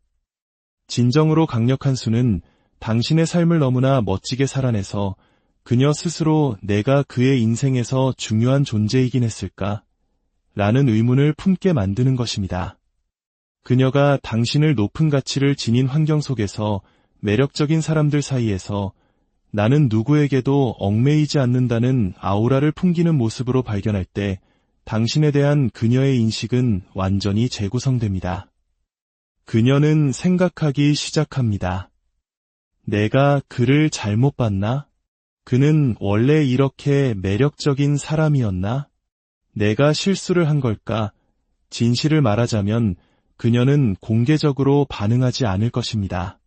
진정으로 강력한 수는 당신의 삶을 너무나 멋지게 살아내서 그녀 스스로 내가 그의 인생에서 중요한 존재이긴 했을까? 라는 의문을 품게 만드는 것입니다. 그녀가 당신을 높은 가치를 지닌 환경 속에서 매력적인 사람들 사이에서 나는 누구에게도 얽매이지 않는다는 아우라를 풍기는 모습으로 발견할 때 당신에 대한 그녀의 인식은 완전히 재구성됩니다. 그녀는 생각하기 시작합니다. 내가 그를 잘못 봤나? 그는 원래 이렇게 매력적인 사람이었나? 내가 실수를 한 걸까? 진실을 말하자면 그녀는 공개적으로 반응하지 않을 것입니다.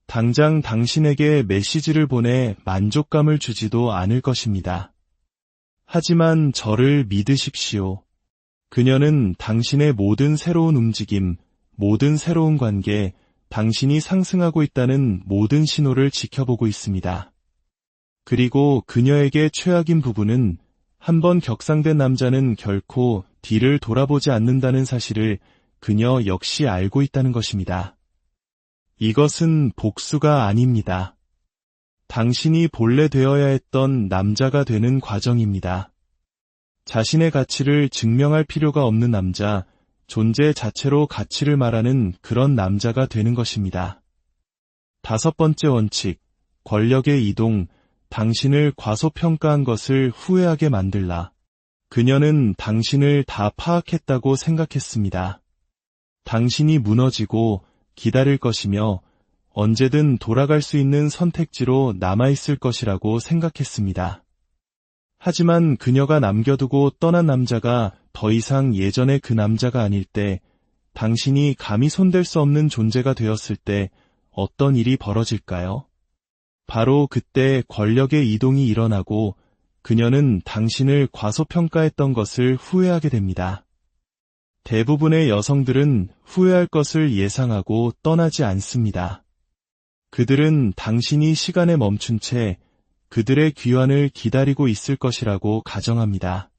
당장 당신에게 메시지를 보내 만족감을 주지도 않을 것입니다. 하지만 저를 믿으십시오. 그녀는 당신의 모든 새로운 움직임, 모든 새로운 관계, 당신이 상승하고 있다는 모든 신호를 지켜보고 있습니다. 그리고 그녀에게 최악인 부분은 한번 격상된 남자는 결코 뒤를 돌아보지 않는다는 사실을 그녀 역시 알고 있다는 것입니다. 이것은 복수가 아닙니다. 당신이 본래 되어야 했던 남자가 되는 과정입니다. 자신의 가치를 증명할 필요가 없는 남자, 존재 자체로 가치를 말하는 그런 남자가 되는 것입니다. 5번째 원칙, 권력의 이동, 당신을 과소평가한 것을 후회하게 만들라. 그녀는 당신을 다 파악했다고 생각했습니다. 당신이 무너지고 기다릴 것이며 언제든 돌아갈 수 있는 선택지로 남아있을 것이라고 생각했습니다. 하지만 그녀가 남겨두고 떠난 남자가 더 이상 예전의 그 남자가 아닐 때, 당신이 감히 손댈 수 없는 존재가 되었을 때 어떤 일이 벌어질까요? 바로 그때 권력의 이동이 일어나고 그녀는 당신을 과소평가했던 것을 후회하게 됩니다. 대부분의 여성들은 후회할 것을 예상하고 떠나지 않습니다. 그들은 당신이 시간에 멈춘 채 그들의 귀환을 기다리고 있을 것이라고 가정합니다.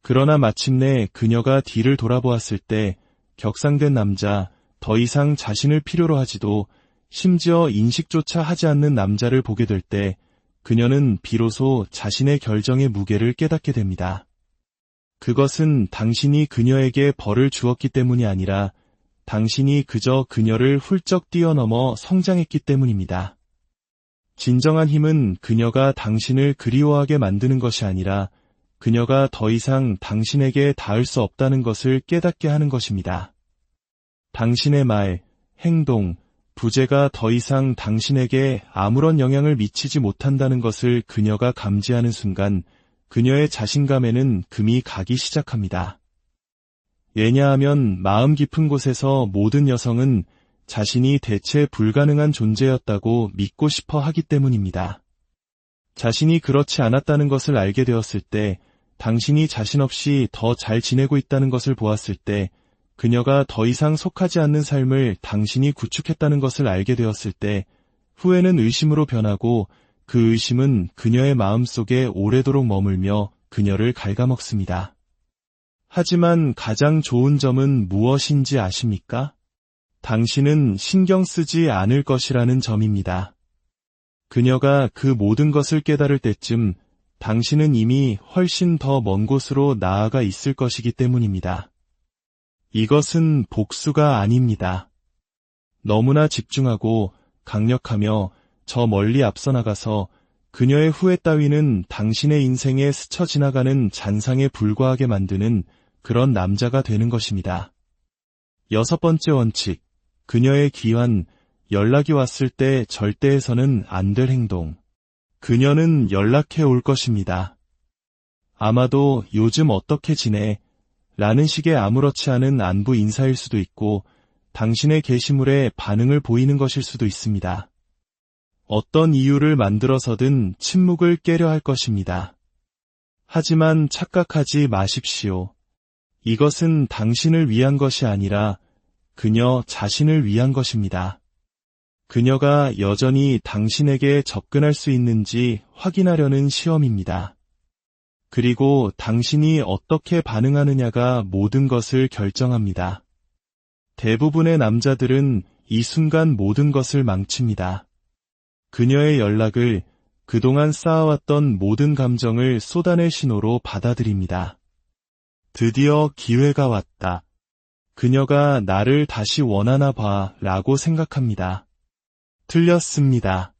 그러나 마침내 그녀가 뒤를 돌아보았을 때 격상된 남자, 더 이상 자신을 필요로 하지도 심지어 인식조차 하지 않는 남자를 보게 될 때 그녀는 비로소 자신의 결정의 무게를 깨닫게 됩니다. 그것은 당신이 그녀에게 벌을 주었기 때문이 아니라 당신이 그저 그녀를 훌쩍 뛰어넘어 성장했기 때문입니다. 진정한 힘은 그녀가 당신을 그리워하게 만드는 것이 아니라 그녀가 더 이상 당신에게 닿을 수 없다는 것을 깨닫게 하는 것입니다. 당신의 말, 행동, 부재가 더 이상 당신에게 아무런 영향을 미치지 못한다는 것을 그녀가 감지하는 순간 그녀의 자신감에는 금이 가기 시작합니다. 왜냐하면 마음 깊은 곳에서 모든 여성은 자신이 대체 불가능한 존재였다고 믿고 싶어 하기 때문입니다. 자신이 그렇지 않았다는 것을 알게 되었을 때, 당신이 자신 없이 더 잘 지내고 있다는 것을 보았을 때, 그녀가 더 이상 속하지 않는 삶을 당신이 구축했다는 것을 알게 되었을 때, 후회는 의심으로 변하고 그 의심은 그녀의 마음속에 오래도록 머물며 그녀를 갉아먹습니다. 하지만 가장 좋은 점은 무엇인지 아십니까? 당신은 신경 쓰지 않을 것이라는 점입니다. 그녀가 그 모든 것을 깨달을 때쯤 당신은 이미 훨씬 더 먼 곳으로 나아가 있을 것이기 때문입니다. 이것은 복수가 아닙니다. 너무나 집중하고 강력하며 저 멀리 앞서 나가서 그녀의 후회 따위는 당신의 인생에 스쳐 지나가는 잔상에 불과하게 만드는 그런 남자가 되는 것입니다. 6번째 원칙, 그녀의 귀환, 연락이 왔을 때 절대 해서는 안 될 행동. 그녀는 연락해 올 것입니다. 아마도 요즘 어떻게 지내? 라는 식의 아무렇지 않은 안부 인사일 수도 있고 당신의 게시물에 반응을 보이는 것일 수도 있습니다. 어떤 이유를 만들어서든 침묵을 깨려 할 것입니다. 하지만 착각하지 마십시오. 이것은 당신을 위한 것이 아니라 그녀 자신을 위한 것입니다. 그녀가 여전히 당신에게 접근할 수 있는지 확인하려는 시험입니다. 그리고 당신이 어떻게 반응하느냐가 모든 것을 결정합니다. 대부분의 남자들은 이 순간 모든 것을 망칩니다. 그녀의 연락을 그동안 쌓아왔던 모든 감정을 쏟아낼 신호로 받아들입니다. 드디어 기회가 왔다. 그녀가 나를 다시 원하나 봐 라고 생각합니다. 틀렸습니다.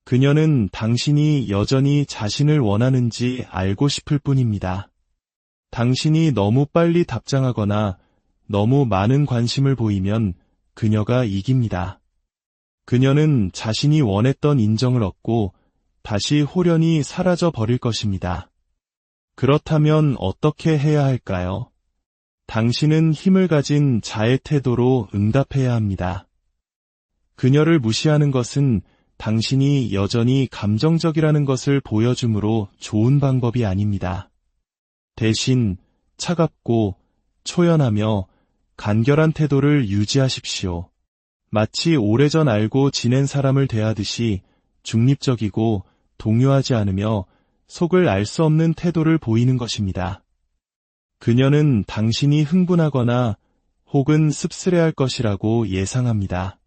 그녀는 당신이 여전히 자신을 원하는지 알고 싶을 뿐입니다. 당신이 너무 빨리 답장하거나 너무 많은 관심을 보이면 그녀가 이깁니다. 그녀는 자신이 원했던 인정을 얻고 다시 홀연히 사라져 버릴 것입니다. 그렇다면 어떻게 해야 할까요? 당신은 힘을 가진 자의 태도로 응답해야 합니다. 그녀를 무시하는 것은 당신이 여전히 감정적이라는 것을 보여주므로 좋은 방법이 아닙니다. 대신 차갑고 초연하며 간결한 태도를 유지하십시오. 마치 오래전 알고 지낸 사람을 대하듯이 중립적이고 동요하지 않으며 속을 알 수 없는 태도를 보이는 것입니다. 그녀는 당신이 흥분하거나 혹은 씁쓸해할 것이라고 예상합니다.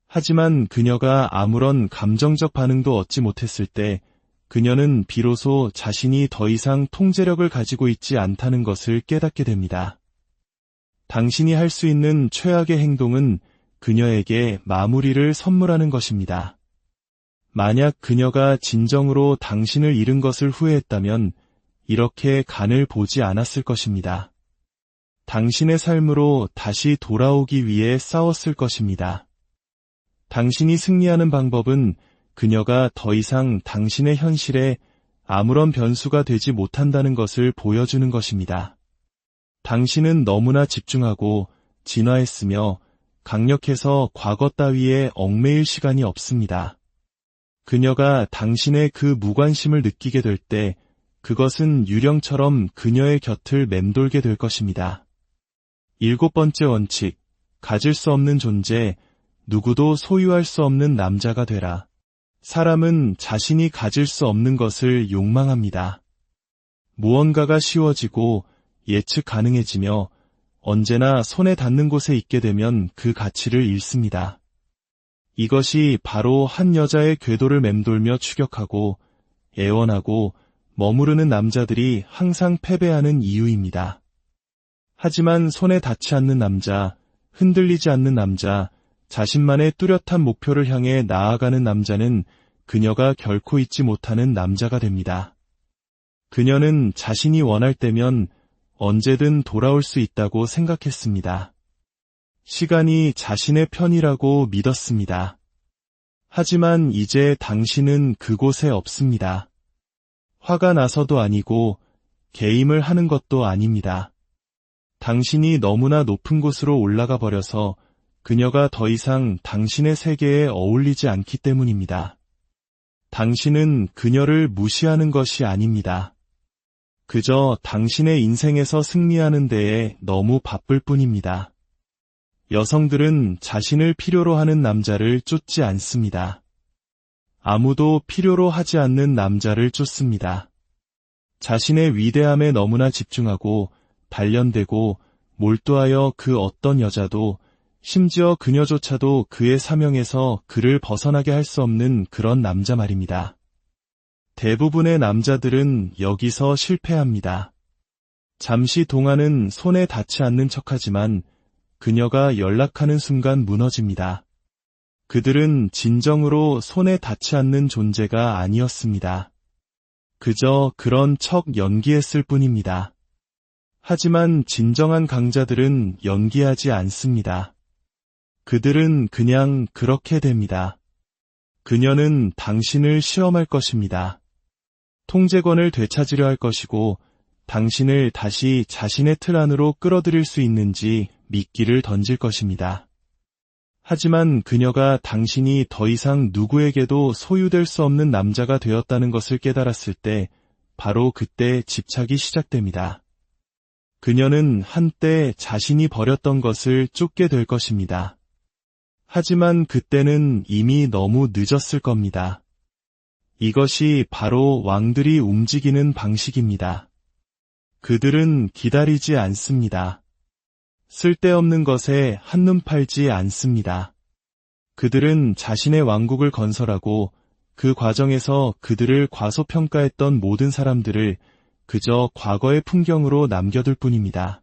하지만 그녀가 아무런 감정적 반응도 얻지 못했을 때 그녀는 비로소 자신이 더 이상 통제력을 가지고 있지 않다는 것을 깨닫게 됩니다. 당신이 할 수 있는 최악의 행동은 그녀에게 마무리를 선물하는 것입니다. 만약 그녀가 진정으로 당신을 잃은 것을 후회했다면 이렇게 간을 보지 않았을 것입니다. 당신의 삶으로 다시 돌아오기 위해 싸웠을 것입니다. 당신이 승리하는 방법은 그녀가 더 이상 당신의 현실에 아무런 변수가 되지 못한다는 것을 보여주는 것입니다. 당신은 너무나 집중하고 진화했으며 강력해서 과거 따위에 얽매일 시간이 없습니다. 그녀가 당신의 그 무관심을 느끼게 될 때 그것은 유령처럼 그녀의 곁을 맴돌게 될 것입니다. 7번째 원칙, 가질 수 없는 존재, 누구도 소유할 수 없는 남자가 되라. 사람은 자신이 가질 수 없는 것을 욕망합니다. 무언가가 쉬워지고 예측 가능해지며 언제나 손에 닿는 곳에 있게 되면 그 가치를 잃습니다. 이것이 바로 한 여자의 궤도를 맴돌며 추격하고 애원하고 머무르는 남자들이 항상 패배하는 이유입니다. 하지만 손에 닿지 않는 남자, 흔들리지 않는 남자, 자신만의 뚜렷한 목표를 향해 나아가는 남자는 그녀가 결코 잊지 못하는 남자가 됩니다. 그녀는 자신이 원할 때면 언제든 돌아올 수 있다고 생각했습니다. 시간이 자신의 편이라고 믿었습니다. 하지만 이제 당신은 그곳에 없습니다. 화가 나서도 아니고 게임을 하는 것도 아닙니다. 당신이 너무나 높은 곳으로 올라가 버려서 그녀가 더 이상 당신의 세계에 어울리지 않기 때문입니다. 당신은 그녀를 무시하는 것이 아닙니다. 그저 당신의 인생에서 승리하는 데에 너무 바쁠 뿐입니다. 여성들은 자신을 필요로 하는 남자를 쫓지 않습니다. 아무도 필요로 하지 않는 남자를 쫓습니다. 자신의 위대함에 너무나 집중하고 단련되고 몰두하여 그 어떤 여자도 심지어 그녀조차도 그의 사명에서 그를 벗어나게 할 수 없는 그런 남자 말입니다. 대부분의 남자들은 여기서 실패합니다. 잠시 동안은 손에 닿지 않는 척하지만 그녀가 연락하는 순간 무너집니다. 그들은 진정으로 손에 닿지 않는 존재가 아니었습니다. 그저 그런 척 연기했을 뿐입니다. 하지만 진정한 강자들은 연기하지 않습니다. 그들은 그냥 그렇게 됩니다. 그녀는 당신을 시험할 것입니다. 통제권을 되찾으려 할 것이고 당신을 다시 자신의 틀 안으로 끌어들일 수 있는지 미끼를 던질 것입니다. 하지만 그녀가 당신이 더 이상 누구에게도 소유될 수 없는 남자가 되었다는 것을 깨달았을 때 바로 그때 집착이 시작됩니다. 그녀는 한때 자신이 버렸던 것을 쫓게 될 것입니다. 하지만 그때는 이미 너무 늦었을 겁니다. 이것이 바로 왕들이 움직이는 방식입니다. 그들은 기다리지 않습니다. 쓸데없는 것에 한눈 팔지 않습니다. 그들은 자신의 왕국을 건설하고 그 과정에서 그들을 과소평가했던 모든 사람들을 그저 과거의 풍경으로 남겨둘 뿐입니다.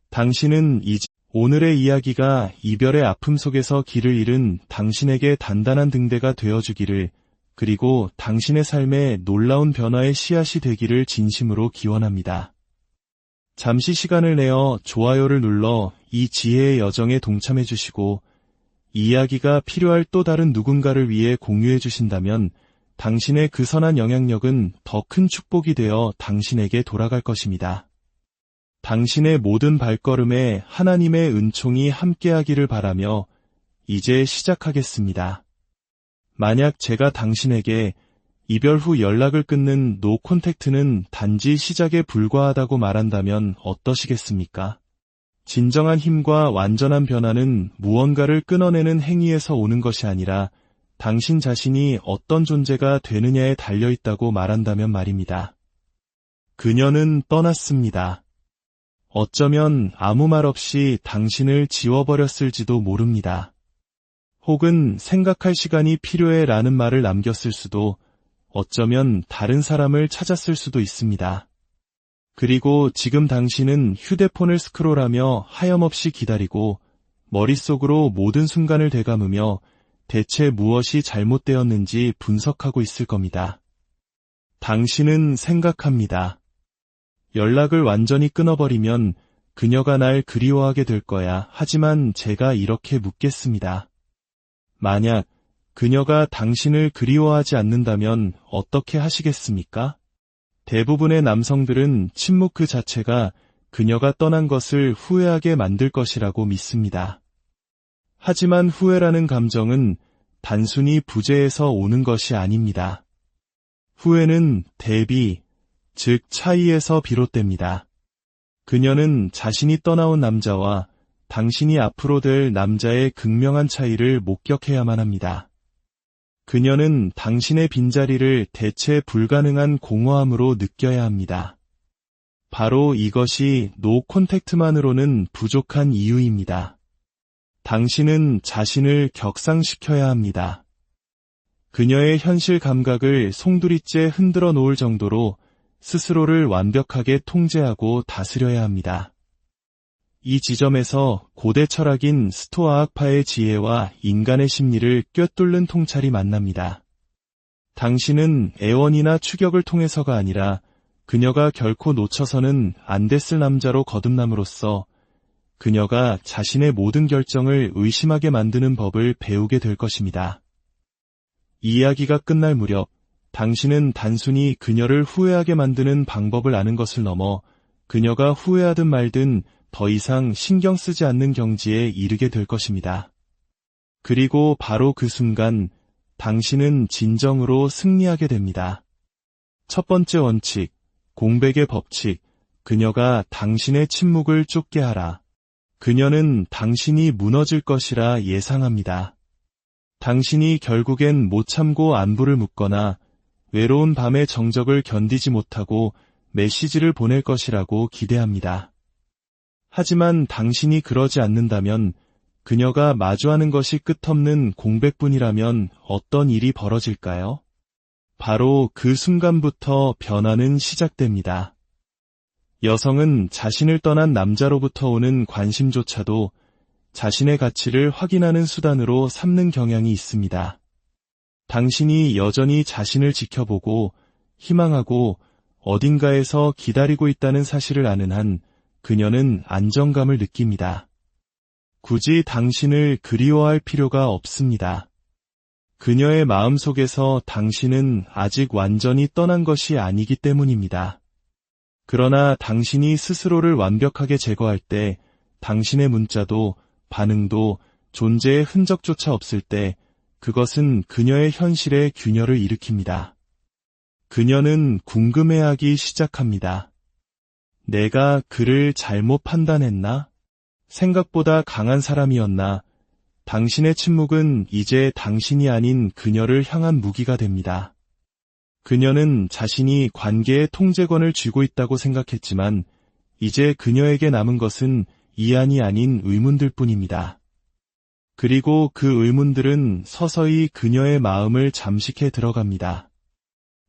당신은 이제 오늘의 이야기가 이별의 아픔 속에서 길을 잃은 당신에게 단단한 등대가 되어주기를, 그리고 당신의 삶에 놀라운 변화의 씨앗이 되기를 진심으로 기원합니다. 잠시 시간을 내어 좋아요를 눌러 이 지혜의 여정에 동참해 주시고, 이 이야기가 필요할 또 다른 누군가를 위해 공유해 주신다면 당신의 그 선한 영향력은 더 큰 축복이 되어 당신에게 돌아갈 것입니다. 당신의 모든 발걸음에 하나님의 은총이 함께하기를 바라며 이제 시작하겠습니다. 만약 제가 당신에게 이별 후 연락을 끊는 노 콘택트는 단지 시작에 불과하다고 말한다면 어떠시겠습니까? 진정한 힘과 완전한 변화는 무언가를 끊어내는 행위에서 오는 것이 아니라 당신 자신이 어떤 존재가 되느냐에 달려있다고 말한다면 말입니다. 그녀는 떠났습니다. 어쩌면 아무 말 없이 당신을 지워버렸을지도 모릅니다. 혹은 생각할 시간이 필요해 라는 말을 남겼을 수도, 어쩌면 다른 사람을 찾았을 수도 있습니다. 그리고 지금 당신은 휴대폰을 스크롤하며 하염없이 기다리고 머릿속으로 모든 순간을 되감으며 대체 무엇이 잘못되었는지 분석하고 있을 겁니다. 당신은 생각합니다. 연락을 완전히 끊어버리면 그녀가 날 그리워하게 될 거야. 하지만 제가 이렇게 묻겠습니다. 만약 그녀가 당신을 그리워하지 않는다면 어떻게 하시겠습니까? 대부분의 남성들은 침묵 그 자체가 그녀가 떠난 것을 후회하게 만들 것이라고 믿습니다. 하지만 후회라는 감정은 단순히 부재에서 오는 것이 아닙니다. 후회는 대비, 즉 차이에서 비롯됩니다. 그녀는 자신이 떠나온 남자와 당신이 앞으로 될 남자의 극명한 차이를 목격해야만 합니다. 그녀는 당신의 빈자리를 대체 불가능한 공허함으로 느껴야 합니다. 바로 이것이 노 콘택트만으로는 부족한 이유입니다. 당신은 자신을 격상시켜야 합니다. 그녀의 현실 감각을 송두리째 흔들어 놓을 정도로 스스로를 완벽하게 통제하고 다스려야 합니다. 이 지점에서 고대 철학인 스토아학파의 지혜와 인간의 심리를 꿰뚫는 통찰이 만납니다. 당신은 애원이나 추격을 통해서가 아니라 그녀가 결코 놓쳐서는 안 됐을 남자로 거듭남으로써 그녀가 자신의 모든 결정을 의심하게 만드는 법을 배우게 될 것입니다. 이 이야기가 끝날 무렵 당신은 단순히 그녀를 후회하게 만드는 방법을 아는 것을 넘어 그녀가 후회하든 말든 더 이상 신경 쓰지 않는 경지에 이르게 될 것입니다. 그리고 바로 그 순간 당신은 진정으로 승리하게 됩니다. 첫 번째 원칙, 공백의 법칙, 그녀가 당신의 침묵을 쫓게 하라. 그녀는 당신이 무너질 것이라 예상합니다. 당신이 결국엔 못 참고 안부를 묻거나 외로운 밤의 정적을 견디지 못하고 메시지를 보낼 것이라고 기대합니다. 하지만 당신이 그러지 않는다면 그녀가 마주하는 것이 끝없는 공백뿐이라면 어떤 일이 벌어질까요? 바로 그 순간부터 변화는 시작됩니다. 여성은 자신을 떠난 남자로부터 오는 관심조차도 자신의 가치를 확인하는 수단으로 삼는 경향이 있습니다. 당신이 여전히 자신을 지켜보고 희망하고 어딘가에서 기다리고 있다는 사실을 아는 한 그녀는 안정감을 느낍니다. 굳이 당신을 그리워할 필요가 없습니다. 그녀의 마음속에서 당신은 아직 완전히 떠난 것이 아니기 때문입니다. 그러나 당신이 스스로를 완벽하게 제거할 때 당신의 문자도 반응도 존재의 흔적조차 없을 때 그것은 그녀의 현실에 균열을 일으킵니다. 그녀는 궁금해하기 시작합니다. 내가 그를 잘못 판단했나? 생각보다 강한 사람이었나? 당신의 침묵은 이제 당신이 아닌 그녀를 향한 무기가 됩니다. 그녀는 자신이 관계의 통제권을 쥐고 있다고 생각했지만 이제 그녀에게 남은 것은 이안이 아닌 의문들 뿐입니다. 그리고 그 의문들은 서서히 그녀의 마음을 잠식해 들어갑니다.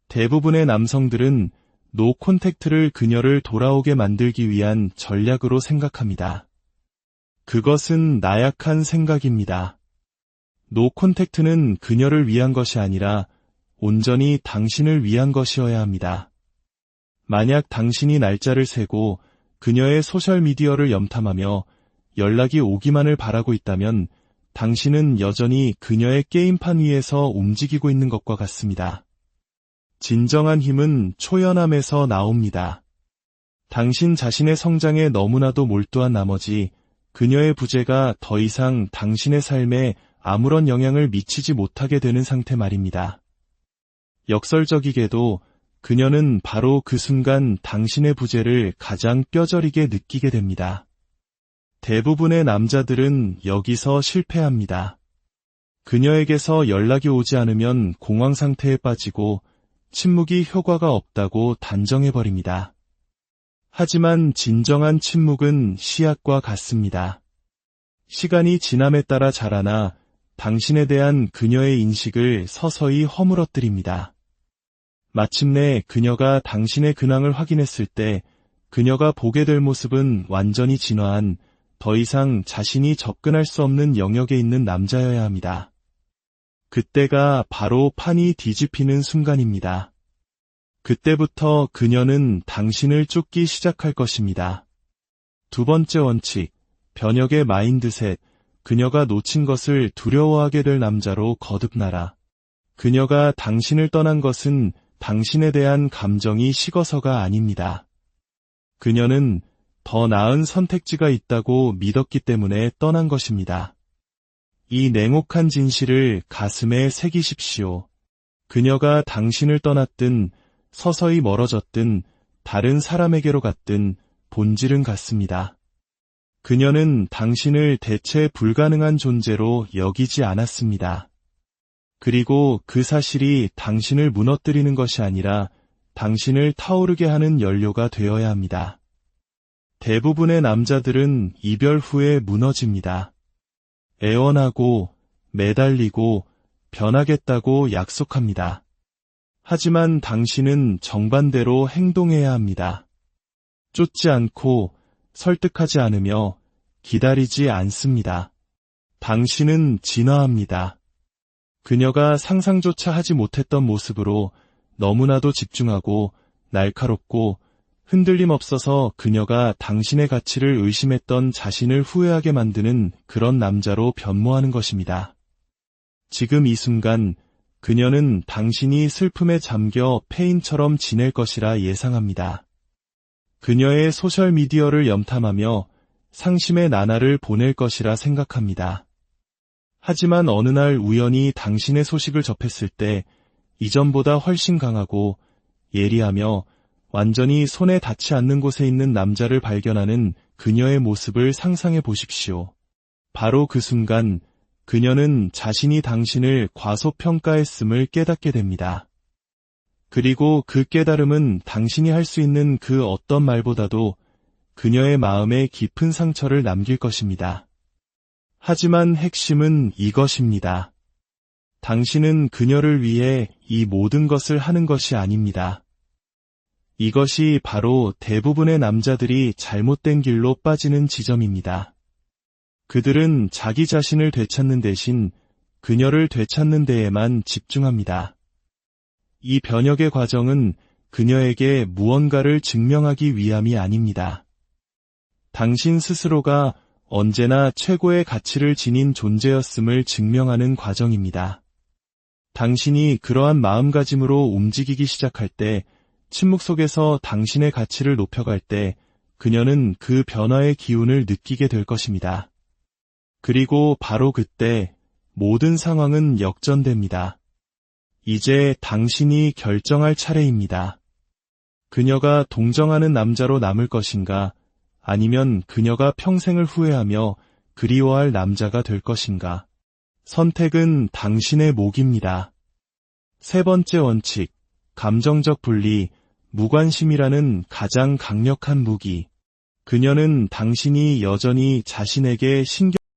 대부분의 남성들은 노 콘택트를 그녀를 돌아오게 만들기 위한 전략으로 생각합니다. 그것은 나약한 생각입니다. 노 콘택트는 그녀를 위한 것이 아니라 온전히 당신을 위한 것이어야 합니다. 만약 당신이 날짜를 세고 그녀의 소셜미디어를 염탐하며 연락이 오기만을 바라고 있다면 당신은 여전히 그녀의 게임판 위에서 움직이고 있는 것과 같습니다. 진정한 힘은 초연함에서 나옵니다. 당신 자신의 성장에 너무나도 몰두한 나머지 그녀의 부재가 더 이상 당신의 삶에 아무런 영향을 미치지 못하게 되는 상태 말입니다. 역설적이게도 그녀는 바로 그 순간 당신의 부재를 가장 뼈저리게 느끼게 됩니다. 대부분의 남자들은 여기서 실패합니다. 그녀에게서 연락이 오지 않으면 공황 상태에 빠지고 침묵이 효과가 없다고 단정해버립니다. 하지만 진정한 침묵은 씨앗과 같습니다. 시간이 지남에 따라 자라나 당신에 대한 그녀의 인식을 서서히 허물어뜨립니다. 마침내 그녀가 당신의 근황을 확인했을 때 그녀가 보게 될 모습은 완전히 진화한 더 이상 자신이 접근할 수 없는 영역에 있는 남자여야 합니다. 그때가 바로 판이 뒤집히는 순간입니다. 그때부터 그녀는 당신을 쫓기 시작할 것입니다. 두 번째 원칙, 변혁의 마인드셋, 그녀가 놓친 것을 두려워하게 될 남자로 거듭나라. 그녀가 당신을 떠난 것은 당신에 대한 감정이 식어서가 아닙니다. 그녀는 더 나은 선택지가 있다고 믿었기 때문에 떠난 것입니다. 이 냉혹한 진실을 가슴에 새기십시오. 그녀가 당신을 떠났든 서서히 멀어졌든 다른 사람에게로 갔든 본질은 같습니다. 그녀는 당신을 대체 불가능한 존재로 여기지 않았습니다. 그리고 그 사실이 당신을 무너뜨리는 것이 아니라 당신을 타오르게 하는 연료가 되어야 합니다. 대부분의 남자들은 이별 후에 무너집니다. 애원하고 매달리고 변하겠다고 약속합니다. 하지만 당신은 정반대로 행동해야 합니다. 쫓지 않고 설득하지 않으며 기다리지 않습니다. 당신은 진화합니다. 그녀가 상상조차 하지 못했던 모습으로 너무나도 집중하고 날카롭고 흔들림 없어서 그녀가 당신의 가치를 의심했던 자신을 후회하게 만드는 그런 남자로 변모하는 것입니다. 지금 이 순간 그녀는 당신이 슬픔에 잠겨 폐인처럼 지낼 것이라 예상합니다. 그녀의 소셜미디어를 염탐하며 상심의 나날을 보낼 것이라 생각합니다. 하지만 어느 날 우연히 당신의 소식을 접했을 때 이전보다 훨씬 강하고 예리하며 완전히 손에 닿지 않는 곳에 있는 남자를 발견하는 그녀의 모습을 상상해 보십시오. 바로 그 순간 그녀는 자신이 당신을 과소평가했음을 깨닫게 됩니다. 그리고 그 깨달음은 당신이 할 수 있는 그 어떤 말보다도 그녀의 마음에 깊은 상처를 남길 것입니다. 하지만 핵심은 이것입니다. 당신은 그녀를 위해 이 모든 것을 하는 것이 아닙니다. 이것이 바로 대부분의 남자들이 잘못된 길로 빠지는 지점입니다. 그들은 자기 자신을 되찾는 대신 그녀를 되찾는 데에만 집중합니다. 이 변혁의 과정은 그녀에게 무언가를 증명하기 위함이 아닙니다. 당신 스스로가 언제나 최고의 가치를 지닌 존재였음을 증명하는 과정입니다. 당신이 그러한 마음가짐으로 움직이기 시작할 때, 침묵 속에서 당신의 가치를 높여갈 때 그녀는 그 변화의 기운을 느끼게 될 것입니다. 그리고 바로 그때 모든 상황은 역전됩니다. 이제 당신이 결정할 차례입니다. 그녀가 동정하는 남자로 남을 것인가, 아니면 그녀가 평생을 후회하며 그리워할 남자가 될 것인가. 선택은 당신의 몫입니다. 세 번째 원칙, 감정적 분리, 무관심이라는 가장 강력한 무기. 그녀는 당신이 여전히 자신에게 신경